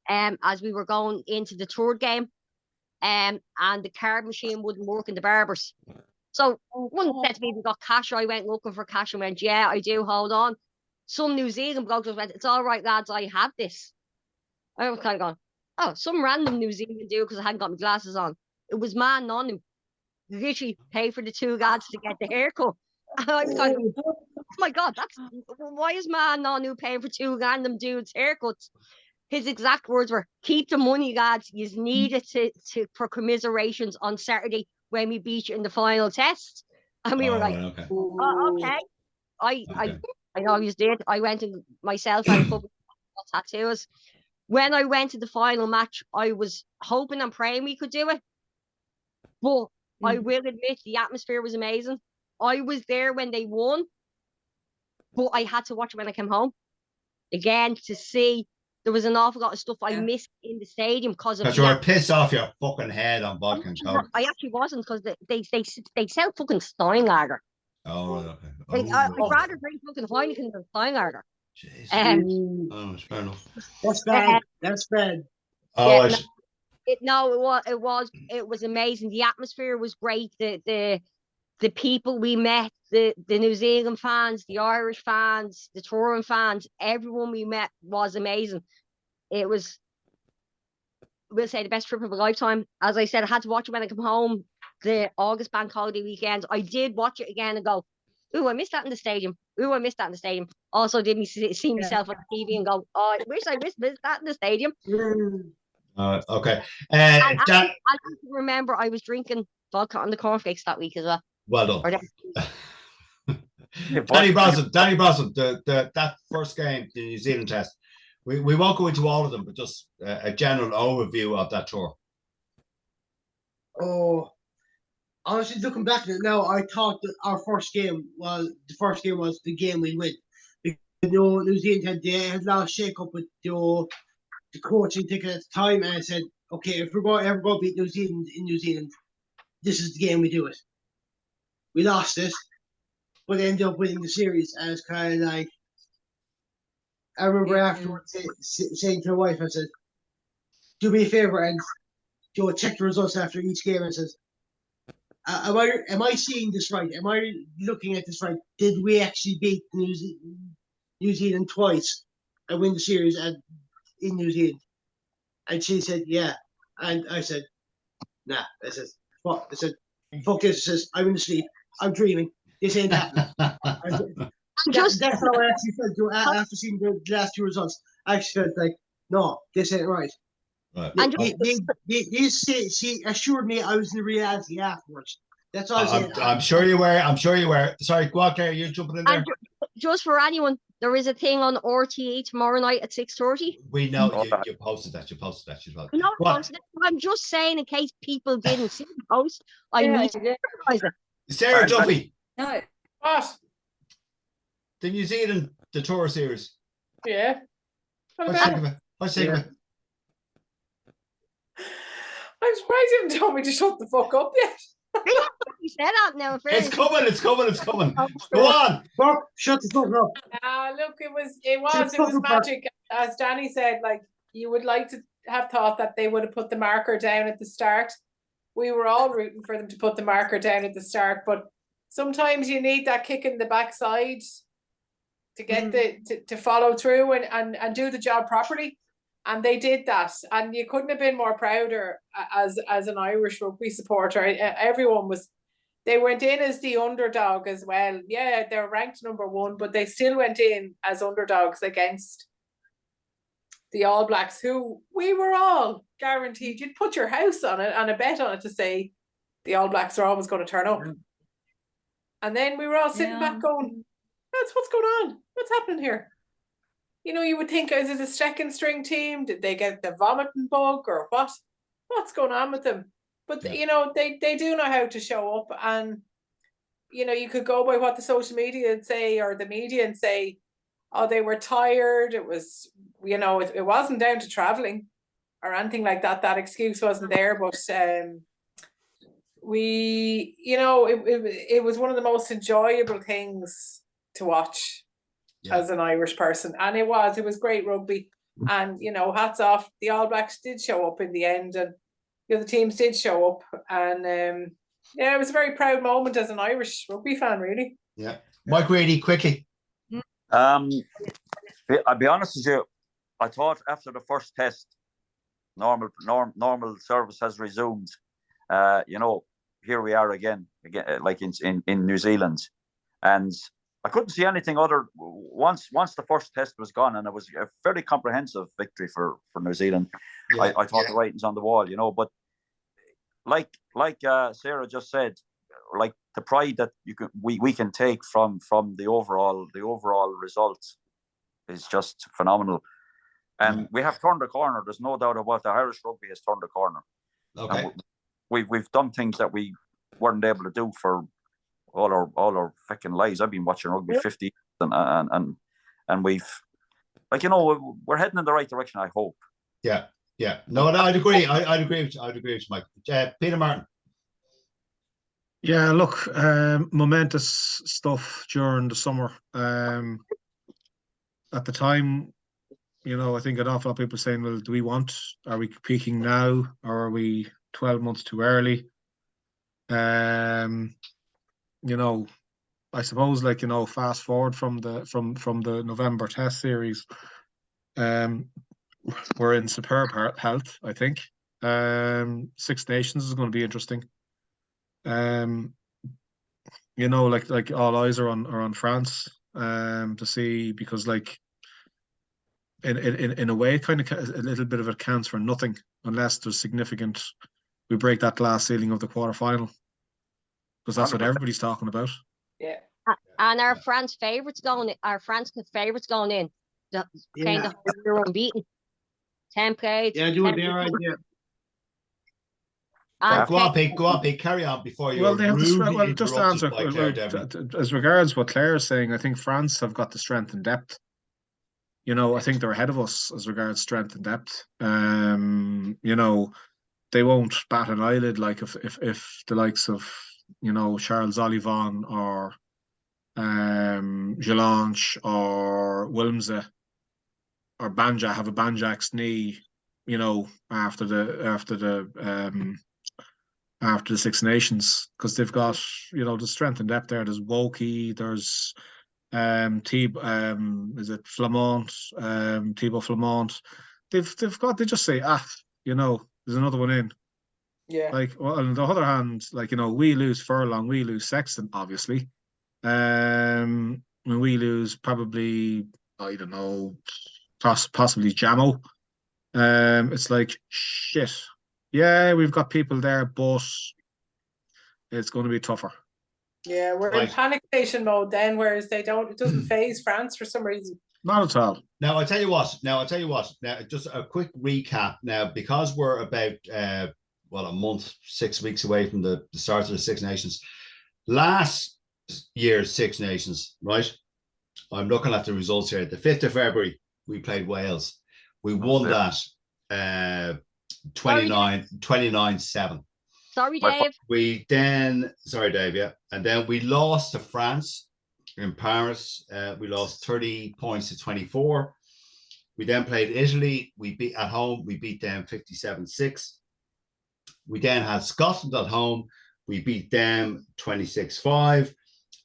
as we were going into the third game, and the card machine wouldn't work in the barbers. So one said to me, we got cash. I went looking for cash and went, yeah, I do. Hold on. Some New Zealand bloke just went, it's all right, lads, I have this. I was kind of going, oh, some random New Zealand dude because I hadn't got my glasses on. It was man on him. Literally paid for the two lads to get the haircut. And I was kind of, oh my God, why is man on who paying for two random dudes' haircuts? His exact words were, keep the money, lads. You need it for commiserations on Saturday when we beat you in the final test. And we were like, okay. oh, okay. I always did. I went and myself and a couple of tattoos. When I went to the final match, I was hoping and praying we could do it. But I will admit the atmosphere was amazing. I was there when they won, but I had to watch it when I came home. Again, to see, there was an awful lot of stuff I missed in the stadium because of. Because you were pissed off your fucking head on vodka and coke. I actually wasn't, because they sell fucking Steinlager. Oh, okay. I'd rather drink fucking Heineken than Steinlager. Jesus. Oh, it's fair enough. That's bad. That's bad. Oh, yeah, it was amazing. The atmosphere was great. The people we met, the New Zealand fans, the Irish fans, the touring fans, everyone we met was amazing. It was, we'll say, the best trip of a lifetime. As I said, I had to watch it when I come home. The August bank holiday weekend, I did watch it again and go, ooh, I missed that in the stadium. Also did me see myself on the TV and go, oh, I wish I missed that in the stadium. okay. And I remember I was drinking vodka on the cornflakes that week as well. Well done. Danny Brosnan, that first game, the New Zealand test, we won't go into all of them, but just a general overview of that tour. Oh, honestly, looking back at it now, I thought that our first game was the game we'd win. Because, New Zealand had a lot of shake-up with the coaching ticket at the time, and I said, okay, if we're ever going to beat New Zealand in New Zealand, this is the game we do it. We lost it, but ended up winning the series, and it's kind of like, I remember afterwards saying to my wife, I said, do me a favor and check the results after each game, and says, am I seeing this right? Am I looking at this right? Did we actually beat New Zealand twice and win the series in New Zealand? And she said, yeah. And I said, nah. I said, what? I said, fuck this. I says, I'm in the sleep. I'm dreaming. This ain't happening. That's how I actually felt after seeing the last two results. I actually felt like, no, this ain't right. Right. She assured me I was in reality afterwards. That's all I was saying. I'm sure you were. Sorry, go out there. You're jumping in there. And just for anyone, there is a thing on RTE tomorrow night at 6:30. We know you posted that. As well. No, I'm just saying in case people didn't see the post. I need to realize it. Sarah Duffy. No. What? The New Zealand, the tour series. Yeah. What's you think of it? What's you think of it? I'm surprised you haven't told me to shut the fuck up yet. You said that now. It's coming. Go on. Fuck, shut the fuck up. Look, it was magic. As Danny said, like, you would like to have thought that they would have put the marker down at the start. we were all rooting for them to put the marker down at the start, but sometimes you need that kick in the backside to get to follow through and do the job properly. And they did that. And you couldn't have been more prouder as an Irish rugby supporter. Everyone was, they went in as the underdog as well. Yeah, they're ranked number 1, but they still went in as underdogs against the All Blacks, who we were all guaranteed, you'd put your house on it and a bet on it to say the All Blacks are always going to turn up. And then we were all sitting back going, that's what's going on. What's happening here? You know, you would think, is it a second string team? Did they get the vomiting bug or what? What's going on with them? But, you know, they do know how to show up. And, you know, you could go by what the social media would say or the media and say, oh, they were tired. It was, you know, it wasn't down to traveling or anything like that. That excuse wasn't there. But we, you know, it was one of the most enjoyable things to watch as an Irish person. And it was great rugby. And, you know, hats off. The All Blacks did show up in the end and the other teams did show up. And yeah, it was a very proud moment as an Irish rugby fan, really. Yeah. Mike Reedy, quickly. I'll be honest with you. I thought after the first test, normal service has resumed. You know, here we are again, like in New Zealand, and I couldn't see anything other. Once the first test was gone, and it was a fairly comprehensive victory for New Zealand. Yeah, I thought the writing's on the wall, you know. But like Sarah just said, like the pride that we can take from the overall results is just phenomenal. And we have turned the corner. There's no doubt about it. The Irish rugby has turned the corner. Okay. And we've done things that we weren't able to do for all our fucking lives. I've been watching rugby 50 years and we've, like, you know, we're heading in the right direction, I hope. Yeah. No, I'd agree. I'd agree with you, Mike. Peter Martin. Yeah, look, momentous stuff during the summer. At the time, you know, I think an awful lot of people saying, well, are we peaking now, or are we 12 months too early? You know, I suppose, like, you know, fast forward from the November Test series, we're in superb health, I think. Six Nations is going to be interesting. You know, like all eyes are on France, to see, because, like, in a way, kind of a little bit of it counts for nothing unless there's significant. We break that glass ceiling of the quarterfinal, because that's 100%. What everybody's talking about. Yeah. And our France favourites going in. The kind of year unbeaten. 10 played. Yeah, doing their right. Yeah. Go on, Pete. Carry on before you. Well, they have just to answer as regards what Claire's saying. I think France have got the strength and depth. You know, I think they're ahead of us as regards strength and depth. You know, they won't bat an eyelid, like if the likes of, you know, Charles Olivon or Jelange or Wilmse or Banja have a Banjak's knee, you know, after the Six Nations, because they've got, you know, the strength and depth there. There's Woki, there's is it Flamont, Thibaut Flamont. They just say, you know, there's another one in. Yeah. Like, well, on the other hand, like, you know, we lose Furlong, we lose Sexton, obviously. And we lose probably, I don't know, possibly Jamo. It's like, shit. Yeah, we've got people there, but it's going to be tougher. Yeah, we're in panic station mode then, whereas it doesn't phase France for some reason. Not at all. Now, I'll tell you what. Now, just a quick recap. Now, because we're about, a month, 6 weeks away from the start of the Six Nations. Last year's Six Nations, right? I'm looking at the results here. The 5th of February, we played Wales. We won that 29-7. Sorry, Dave. Sorry, Dave, yeah. And then we lost to France in Paris. We lost 30 points to 24. We then played Italy. We beat them 57-6. We then had Scotland at home. We beat them 26-5.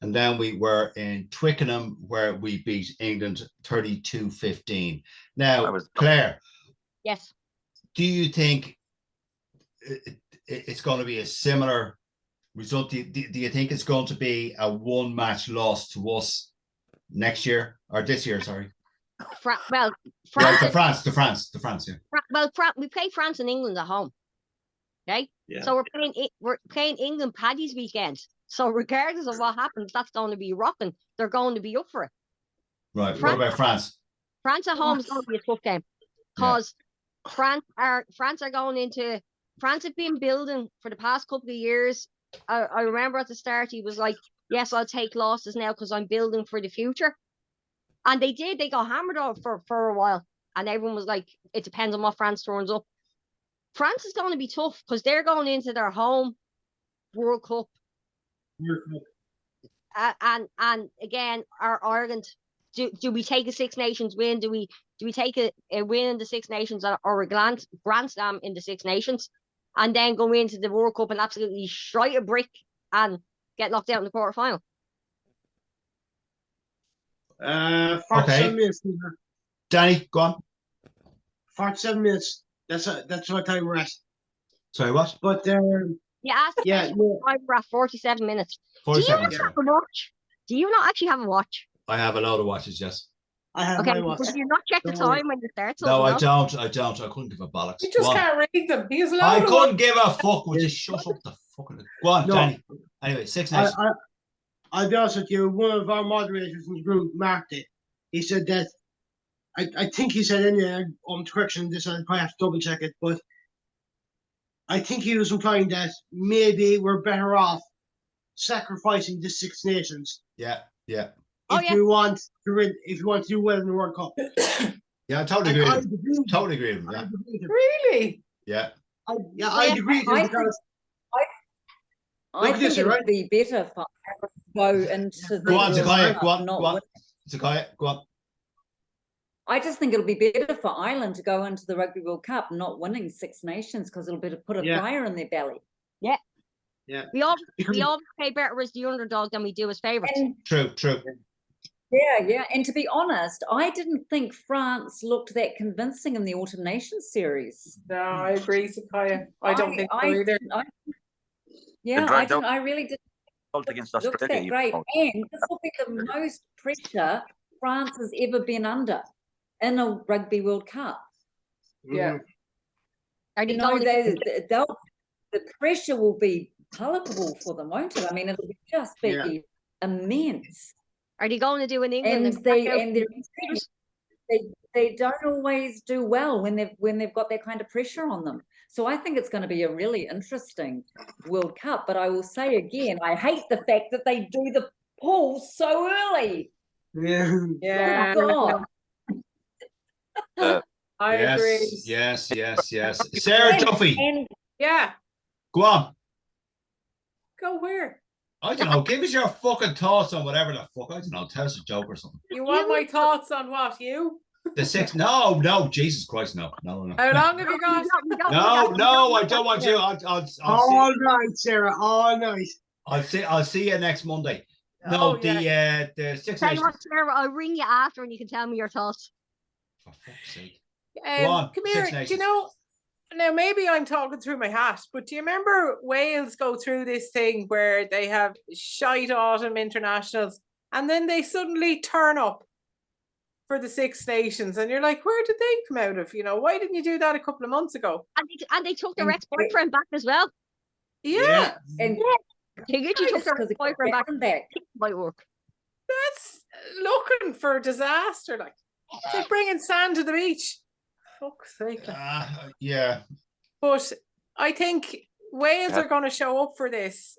And then we were in Twickenham, where we beat England 32-15. Now, Claire, Yes. do you think it's going to be a similar result? Do you think it's going to be a one-match loss to us next year, or this year, sorry? Well, To France. France, yeah. Well, we play France and England at home. Okay, Yeah. so we're playing England Paddy's weekend. So regardless of what happens, that's going to be rocking. They're going to be up for it. Right. What about France? France at home is going to be a tough game because France are going into. France have been building for the past couple of years. I remember at the start he was like, "Yes, I'll take losses now because I'm building for the future," and they did. They got hammered off for a while, and everyone was like, "It depends on what France turns up." France is going to be tough because they're going into their home World Cup. And again, our Ireland, do we take a Six Nations win? Do we take a win in the Six Nations or a Grand Slam in the Six Nations, and then go into the World Cup and absolutely shite a brick and get knocked out in the quarterfinal? 47 minutes. Danny, go on. 47 minutes. That's what time we're at. Sorry, what? But Yeah, we're at 47 minutes. 47 Do you not have a watch? Do you not actually have a watch? I have a load of watches, yes. I have Okay, my watch. but do you not check the Don't worry. time when you start? No, I something else? don't. I couldn't give a bollocks. You just Go on. can't read them. He's I allowed. couldn't give a fuck. Would you shut up the fucking... Go on, No. Danny. Anyway, Six Nations. I'll be honest with you. One of our moderators in the group marked it. He said that I think he said in there on correction this. I probably have to double check it, but I think he was implying that maybe we're better off sacrificing the Six Nations Yeah. if we want to do well in the World Cup. Yeah, I totally agree with him. Totally agree with him. Yeah. Really? Yeah. I agree with him because I Look at think this, it would right? be better for Ireland to go into the Go on, World Zakaya. Cup, Go on. not Go on. win. Zakaya, go on. I just think it'll be better for Ireland to go into the Rugby World Cup, not winning Six Nations, because it'll be to put a Yeah. fire in their belly. We always play better as the underdog than we do as favourites. And True. yeah. And to be honest, I didn't think France looked that convincing in the Autumn Nations series. No, I agree, Sakaya. I don't think so either. dragged out- I really didn't Against look Australia, that you great. know. And this will be the most pressure France has ever been under in a Rugby World Cup. Yeah. Are they You know, going to- the pressure will be palpable for them, won't it? I mean, it'll just be Yeah. immense. Are they going to do in England? And they don't always do well when they've got that kind of pressure on them. So I think it's going to be a really interesting World Cup. But I will say again, I hate the fact that they do the pool so early. Yeah. Yeah. Oh God. I agree. Yes. Sarah Duffy, And Yeah. go on. Go where? I don't know. Give us your fucking thoughts on whatever the fuck. I don't know. Tell us a joke or something. You want my thoughts on what? You? The six. No. Jesus Christ, no. How long have you got? No. I don't want you. All night, Sarah. All night. I'll see you next Monday. No, Oh, yeah. the Six Tell you what, Nations. Sarah, I'll ring you after and you can tell me your thoughts. For fuck's sake. Go on, Come Six here. Do Nations. you know? Now maybe I'm talking through my hat, but do you remember Wales go through this thing where they have shite autumn internationals, and then they suddenly turn up for the Six Nations, and you're like, where did they come out of? You know, why didn't you do that a couple of months ago? And they took their And- ex-boyfriend back as well. Yeah. and They literally took their because it ex-boyfriend back. back. Might work. That's looking for disaster. Like, it's like bringing sand to the beach. Fuck's sake. Yeah. But I think Wales Yeah. are going to show up for this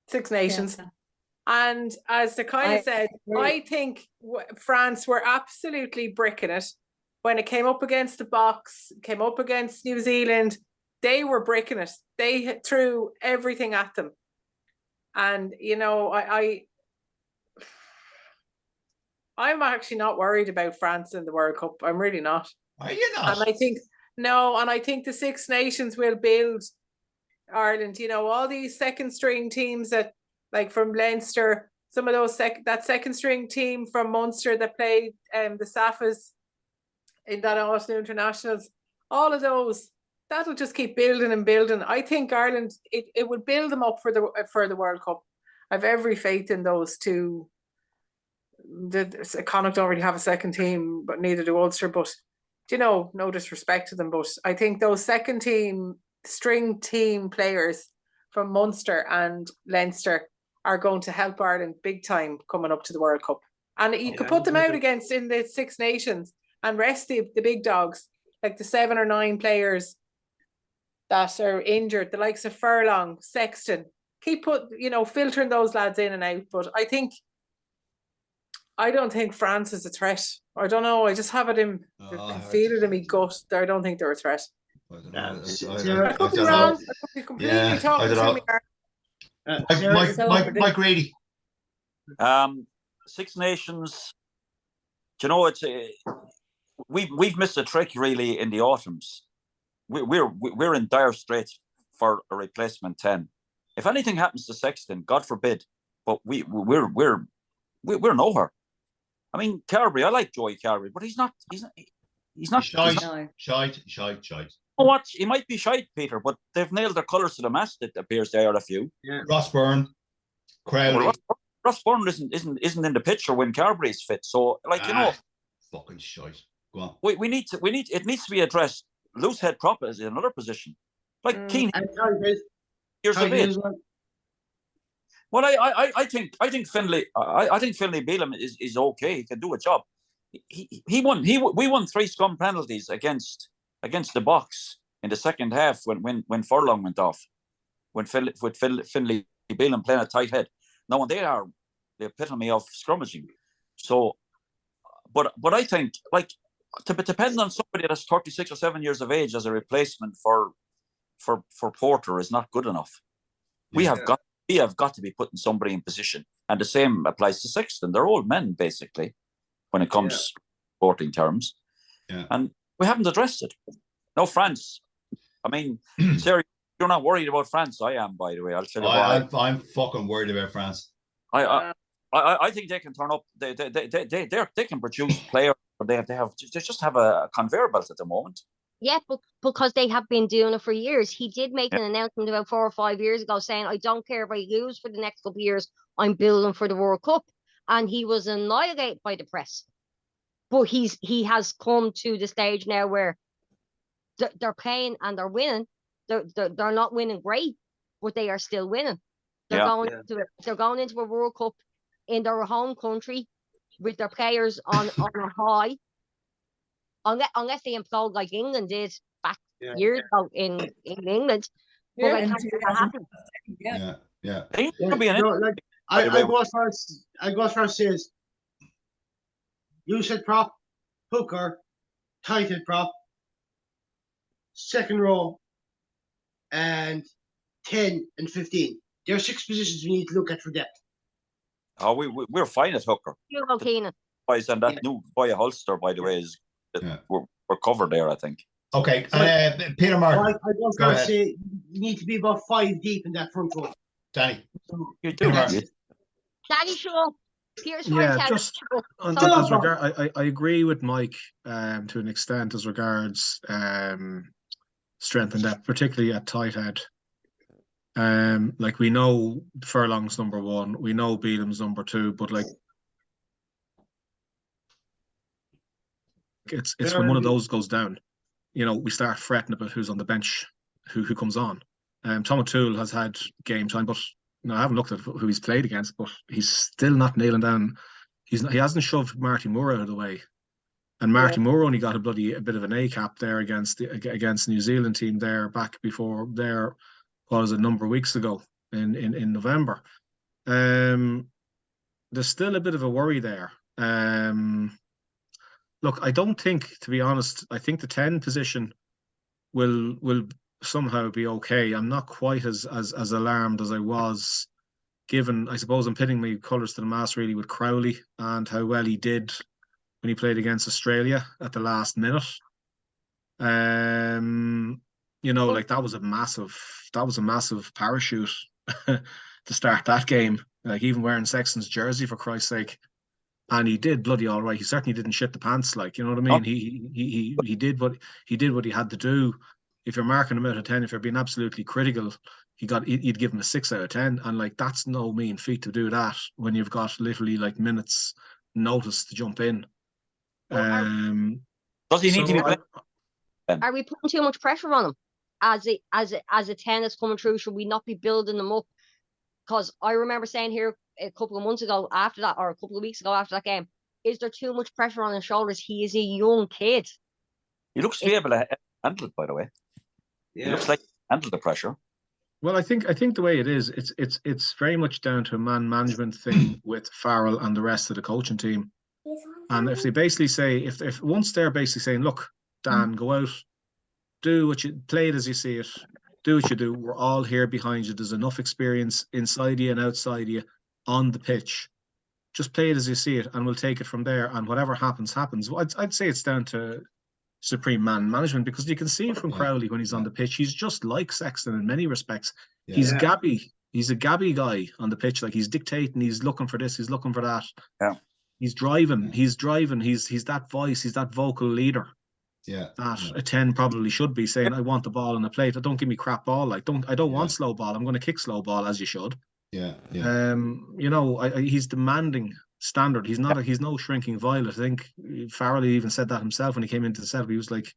Six Nations. Yeah. And as Sakaya I said, agree. I think France were absolutely bricking it. When it came up against the Box, came up against New Zealand, they were bricking it. They threw everything at them. And, you know, I'm actually not worried about France in the World Cup. I'm really not. Are you not? And I think No, and I think the Six Nations will build Ireland. You know, all these second string teams that, like from Leinster, some of those that second string team from Munster that played the Saffas in that Autumn Internationals, all of those, that'll just keep building and building. I think Ireland, it would build them up for the World Cup. I've every faith in those two. Connacht don't really have a second team, but neither do Ulster. But you know, no disrespect to them, but I think those second string team players from Munster and Leinster are going to help Ireland big time coming up to the World Cup. And you could put them out against in the Six Nations and rest the big dogs, like the 7 or 9 players that are injured, the likes of Furlong, Sexton. Keep filtering those lads in and out. But I don't think France is a threat. I don't know. I just have it in, I feel it in my gut. I don't think they're a threat. I don't I could be know. wrong. I could be completely talking to me. Mike Grady. Six Nations. Do you know, it's we've missed a trick really in the autumns. We're in dire straits for a replacement 10. If anything happens to Sexton, God forbid, but we're nowhere. I mean, Carberry, I like Joey Carberry, but he's not. Shite. Oh, what? He might be shite, Peter, but they've nailed their colours to the mast. It appears they are a few. Yeah. Ross Byrne, Crowley. Well, Ross Byrne isn't in the picture when Carberry's fit. So, fucking shite. Go on. We need to. It needs to be addressed. Loose head prop is in another position. Like Keane. Here's the bit. Well, I think Finlay. I think Finlay Bealham is okay. He can do a job. We won 3 scrum penalties against the Box in the second half when Furlong went off. When Finlay Bealham playing a tight head. Now, and they are the epitome of scrummaging. So, but I think to depend on somebody that's 36 or 7 years of age as a replacement for Porter is not good enough. We have got to be putting somebody in position, and the same applies to Sexton. They're old men basically when it comes sporting terms, and we haven't addressed it. No, France. I mean, Sarah, you're not worried about France. I am, by the way. I'll tell you why. I'm fucking worried about France. I think they can turn up. They can produce players. They just have a conveyor belt at the moment. Yeah, but because they have been doing it for years. He did make an announcement about 4 or 5 years ago saying, I don't care if I lose for the next couple of years, I'm building for the World Cup. And he was annihilated by the press. But he has come to the stage now where they're playing and they're winning. They're not winning great, but they are still winning. They're going into a World Cup in their home country with their players on a high. Unless they implode like England did back years ago in England. But I can't see that happen. I go as far as says loose head prop, hooker, tight head prop, second row, and 10 and 15. There are 6 positions we need to look at for depth. Oh, we're fine at hooker. You go, Keenan. Boys, and that new boy Holster, by the way, is we're covered there, I think. Okay, Peter Martin. I was going to say you need to be about 5 deep in that front row. Danny. You do. Danny Shaw. Pierce just as regard, I agree with Mike to an extent as regards strength and depth, particularly at tight head. Like we know Furlong's number 1, we know Bealham's number 2, but like it's when one of those goes down, we start fretting about who's on the bench, who comes on. Tom O'Toole has had game time, but I haven't looked at who he's played against, but he's still not nailing down. He hasn't shoved Marty Moore out of the way, and Marty Moore only got a bit of an A cap there against the New Zealand team there back before there. What was a number of weeks ago in November. There's still a bit of a worry there. Look, I don't think, to be honest, I think the 10 position will somehow be okay. I'm not quite as alarmed as I was, given, I suppose I'm pitting my colours to the mast really with Crowley and how well he did when he played against Australia at the last minute. You know, like that was a massive parachute to start that game. Like even wearing Sexton's jersey, for Christ's sake. And he did bloody all right. He certainly didn't shit the pants, like, you know what I mean. He did what he had to do. If you're marking him out of 10, if you're being absolutely critical, you'd give him a 6 out of 10, and like that's no mean feat to do that when you've got literally like minutes notice to jump in. Does he need to be playing? Are we putting too much pressure on him as a 10 that's coming through? Should we not be building them up? Because I remember saying here a couple of months ago after that, or a couple of weeks ago after that game, is there too much pressure on his shoulders? He is a young kid. He looks to be able to handle it, by the way. Yeah. He looks like he can handle the pressure. Well, I think the way it is, it's very much down to a man management thing with Farrell and the rest of the coaching team. And if they basically say, if once they're basically saying, look, Dan, go out, do what you play it as you see it, do what you do. We're all here behind you. There's enough experience inside you and outside you on the pitch. Just play it as you see it, and we'll take it from there. And whatever happens, happens. I'd say it's down to supreme man management, because you can see from Crowley when he's on the pitch, he's just like Sexton in many respects. Yeah. He's Gabby. He's a Gabby guy on the pitch. Like he's dictating. He's looking for this. He's looking for that. Yeah. He's driving. He's that voice. He's that vocal leader. Yeah. That a 10 probably should be saying, I want the ball on the plate. Don't give me crap ball. Like I don't want slow ball. I'm going to kick slow ball, as you should. Yeah. You know, he's demanding standard. He's not. He's no shrinking violet. I think Farrell even said that himself when he came into the set. He was like,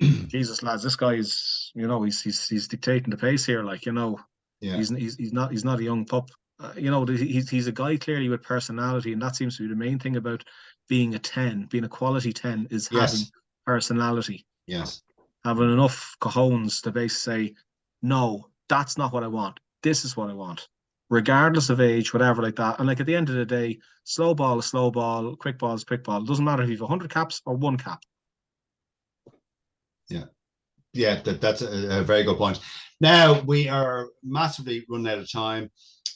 "Jesus, lads, this guy is. You know, he's dictating the pace here. Like, you know, he's not a young pup. You know, he's a guy clearly with personality, and that seems to be the main thing about being a 10, being a quality 10, is having personality. Yes. Having enough cojones to basically say, no, that's not what I want. This is what I want. Regardless of age, whatever like that. And like at the end of the day, slow ball is slow ball, quick ball is quick ball. It doesn't matter if you've 100 caps or 1 cap. Yeah. Yeah, that's a very good point. Now we are massively running out of time.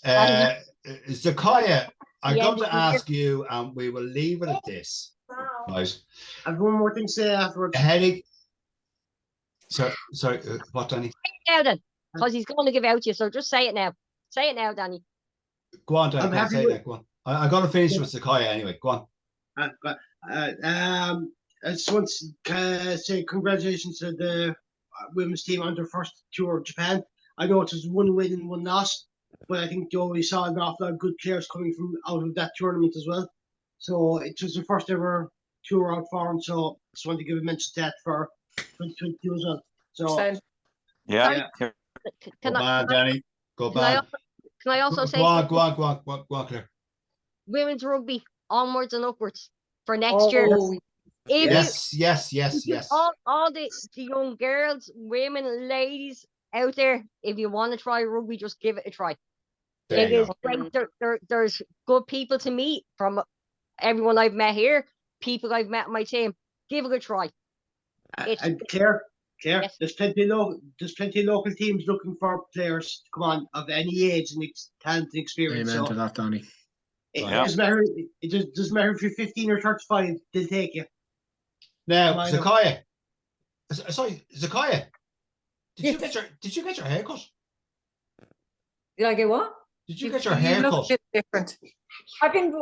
Zakaya, I'm going to ask you, and we will leave it at this. Right. I've one more thing to say afterwards. Headache. Sorry, what, Danny? Now then, because he's going to give out to you, so just say it now. Say it now, Danny. Go on, Danny. I'm happy Say with- that. Go on. I'm going to finish with Zakaya anyway. Go on. I just want to say congratulations to the women's team on their first tour of Japan. I know it was 1 win and 1 loss, but I think we saw an awful lot of good players coming from out of that tournament as well. So it was the first ever tour out for them. So I just want to give a mention to that for 2022 as well. So Yeah. Can Go on, Danny. Go can I back. can I also say Go on, Claire. women's rugby onwards and upwards for next year? Oh, If Yes. all the young girls, women, ladies out there, if you want to try rugby, just give it a try. There It you is go. great. There's good people to meet from everyone I've met here, people I've met on my team. Give it a try. And Claire, Yes. there's plenty of local teams looking for players to come on of any age and talent and experience. Amen So to that, Danny. it Yeah. doesn't matter. It doesn't matter if you're 15 or 35. They'll take you. Now, Minor. Zakaya. Sorry, Zakaya. Did Yes. you get your hair cut? did I get what? Did you get your You hair look a cut? bit different. I've been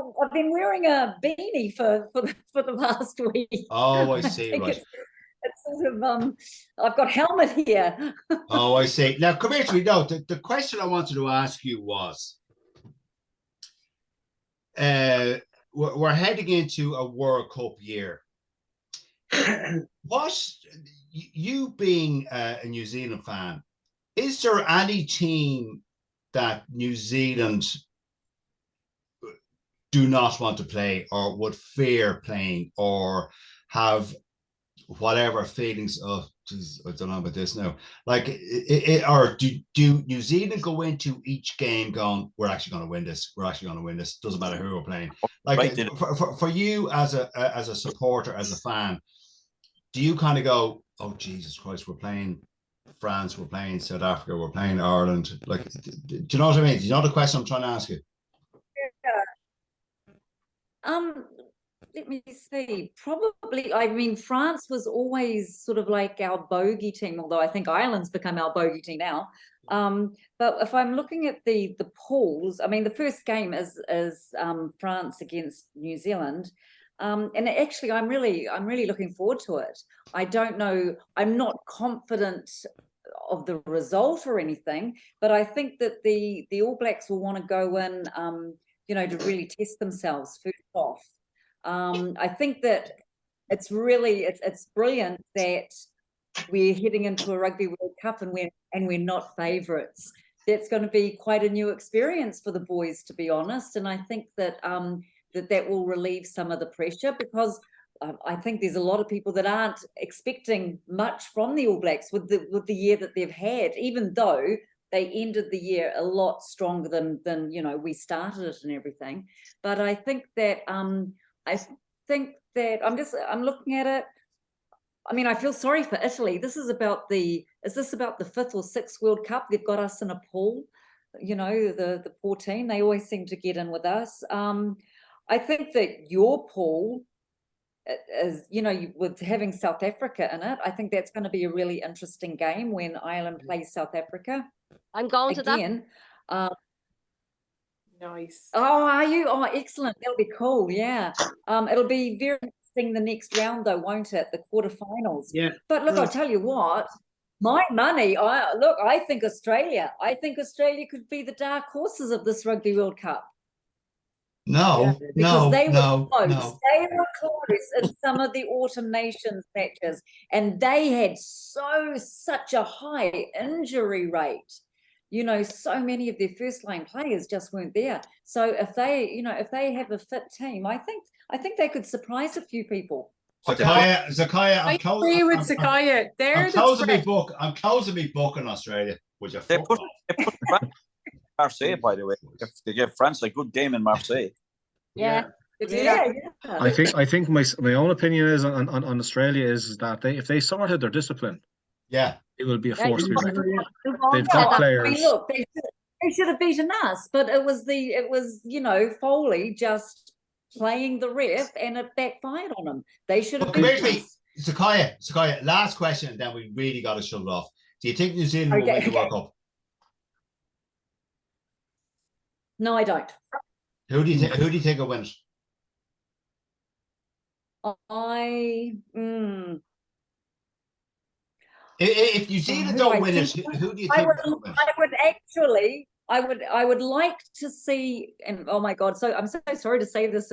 wearing a beanie for the last week. Oh, I see, think right. It's sort of I've got helmet here. Oh, I see. Now, come here to me. No, the question I wanted to ask you was, we're heading into a World Cup year. What, you being a New Zealand fan, is there any team that New Zealand do not want to play or would fear playing or have whatever feelings of, geez, I don't know about this now, like or do New Zealand go into each game going, we're actually going to win this, doesn't matter who we're playing, like Right. for you as a supporter, as a fan, do you kind of go, oh Jesus Christ, we're playing France, we're playing South Africa, we're playing Ireland, like, do you know what I mean? Do you know the question I'm trying to ask you? let me see. Probably, I mean, France was always sort of like our bogey team, although I think Ireland's become our bogey team now. But if I'm looking at the pools, I mean, the first game is France against New Zealand. And actually, I'm really looking forward to it. I don't know, I'm not confident of the result or anything, but I think that the All Blacks will want to go in, you know, to really test themselves first off. I think that it's brilliant that we're heading into a Rugby World Cup and we're not favourites. That's going to be quite a new experience for the boys, to be honest. And I think that that will relieve some of the pressure, because I think there's a lot of people that aren't expecting much from the All Blacks with the year that they've had, even though they ended the year a lot stronger than you know, we started it and everything. But I think that I'm looking at it. I mean, I feel sorry for Italy. Is this about the 5th or 6th World Cup? They've got us in a pool, you know, the poor team. They always seem to get in with us. I think that your pool is, you know, with having South Africa in it, I think that's going to be a really interesting game when Ireland plays South Africa. I'm going to that. Again. Nice. Oh, are you? Oh, excellent. That'll be cool. Yeah. It'll be very interesting the next round, though, won't it? The quarterfinals. Yeah. But look, I'll tell you what. My money. I think Australia. I think Australia could be the dark horses of this Rugby World Cup. No, Because they were no, close. no. They were close in some of the Autumn Nations matches, and they had such a high injury rate. You know, so many of their first line players just weren't there. So if they have a fit team, I think they could surprise a few people. Zakaya, I agree with Zakaya. I'm closing my book in Australia. Would you They fuck put, off? they put France in Marseille, by the way. If they give France a good game in Marseille. Yeah. Yeah. I think my own opinion is on Australia is that if they sorted their discipline, Yeah. it will be a Yeah, force to be reckoned with. They've Yeah, got I mean, players. look, they should have beaten us, but it was you know, Foley just playing the ref, and it backfired on him. They should have But come here beaten to me, us. Zakaya, last question, and then we really got to shut it off. Do you think New Zealand will win the World Cup? No, I don't. Who do you think will win it? If New Zealand don't win it, who do you think will win it? I would like to see, and oh my God, so I'm so sorry to say this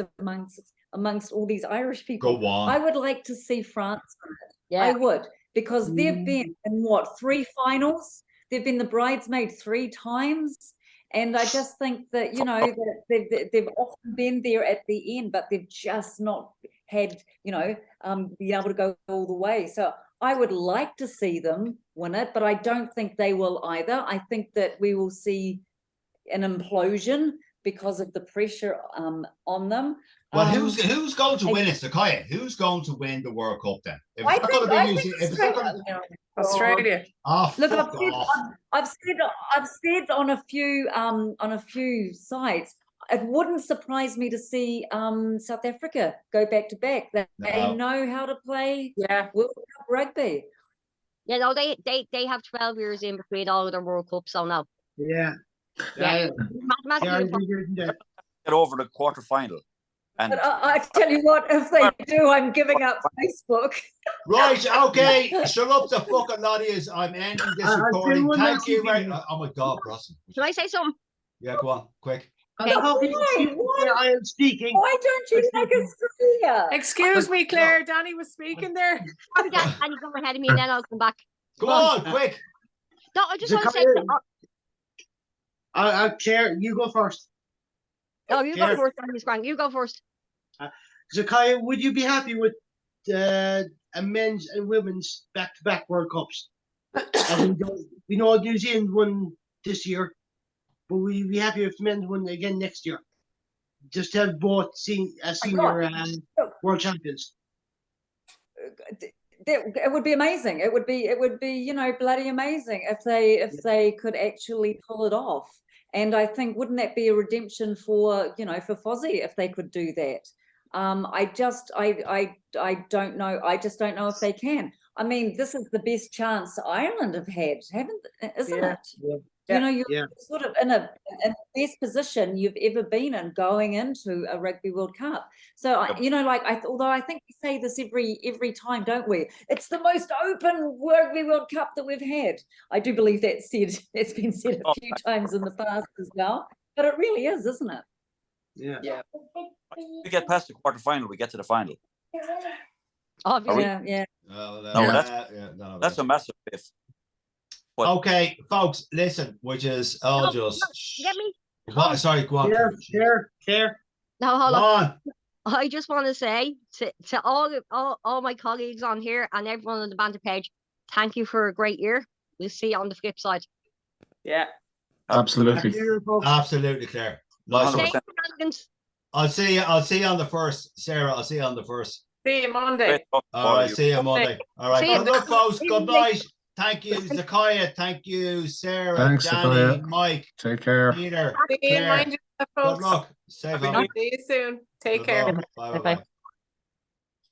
amongst all these Irish people. Go on. I would like to see France win it. Yeah. I would, because they've been in 3 finals. They've been the bridesmaid 3 times. And I just think that, you know, that they've often been there at the end, but they've just not had, you know, been able to go all the way. So I would like to see them win it, but I don't think they will either. I think that we will see an implosion because of the pressure on them. Well, who's going to win it, Zakaya? Who's going to win the World Cup then? If I it's not going to be New think Zealand, if it's not going to Australia. Look, fuck off. I've said on a few sites, it wouldn't surprise me to see South Africa go back to back. They know how to play World Cup rugby. Yeah, no, they have 12 years in between all of their World Cups, so no. Yeah. Yeah. Mathematically, Get over the quarterfinal. And But I tell you what, if they do, I'm giving up Facebook. Right, okay. Shut up the fucking lot of yous. I'm ending this recording. Thank you very much. Oh my God, Brosson. can I say something? Yeah, go on, quick. I am speaking. Why don't you like Australia? Excuse me, Claire. Danny was speaking there. Probably get and you go ahead of me, and then I'll come back. Go on, quick. No, I just want to say. Claire, you go first. No, you go first, Miss Grant. You go first. Zakaya, would you be happy with a men's and women's back-to-back World Cups? We know New Zealand won this year, but we'd be happy if the men's won again next year. Just to have both senior world champions. It would be amazing. It would be, you know, bloody amazing if they could actually pull it off. And I think, wouldn't that be a redemption for, you know, for Fozzie if they could do that? I don't know. I just don't know if they can. I mean, this is the best chance Ireland have had, isn't Yeah. it? Yeah. You know, you're Yeah. sort of in the best position you've ever been in going into a Rugby World Cup. So, Yep. you know, like although I think we say this every time, don't we? It's the most open Rugby World Cup that we've had. I do believe that's said. It's been said a few times in the past as well. But it really is, isn't it? Yeah. Yeah. We get past the quarterfinal, we get to the final. Obviously. Yeah. No, No, that's a massive if. Okay, folks, listen, which is all No, just. Get me? What? Sorry, go on. Care. No, hold Go on. on. I just want to say to all my colleagues on here and everyone on the banter page, thank you for a great year. We'll see you on the flip side. Yeah. Absolutely. Absolutely, Claire. Nice one. 100%. Thank you, Shenanigans. I'll see you on the first, Sarah. I'll see you on the first. See you Monday. Great talk to All all of right, you. see you Monday. All right, See you. good luck, folks. See Good you. night. Thank you, Zakaya. Thank you, Sarah, Thanks, Danny, Zakaya. Mike, Take care. Peter, See you Claire. Monday, Good folks. luck. Safe Happy home. New Year. See you soon. Take Good care. luck. Bye. Bye-bye.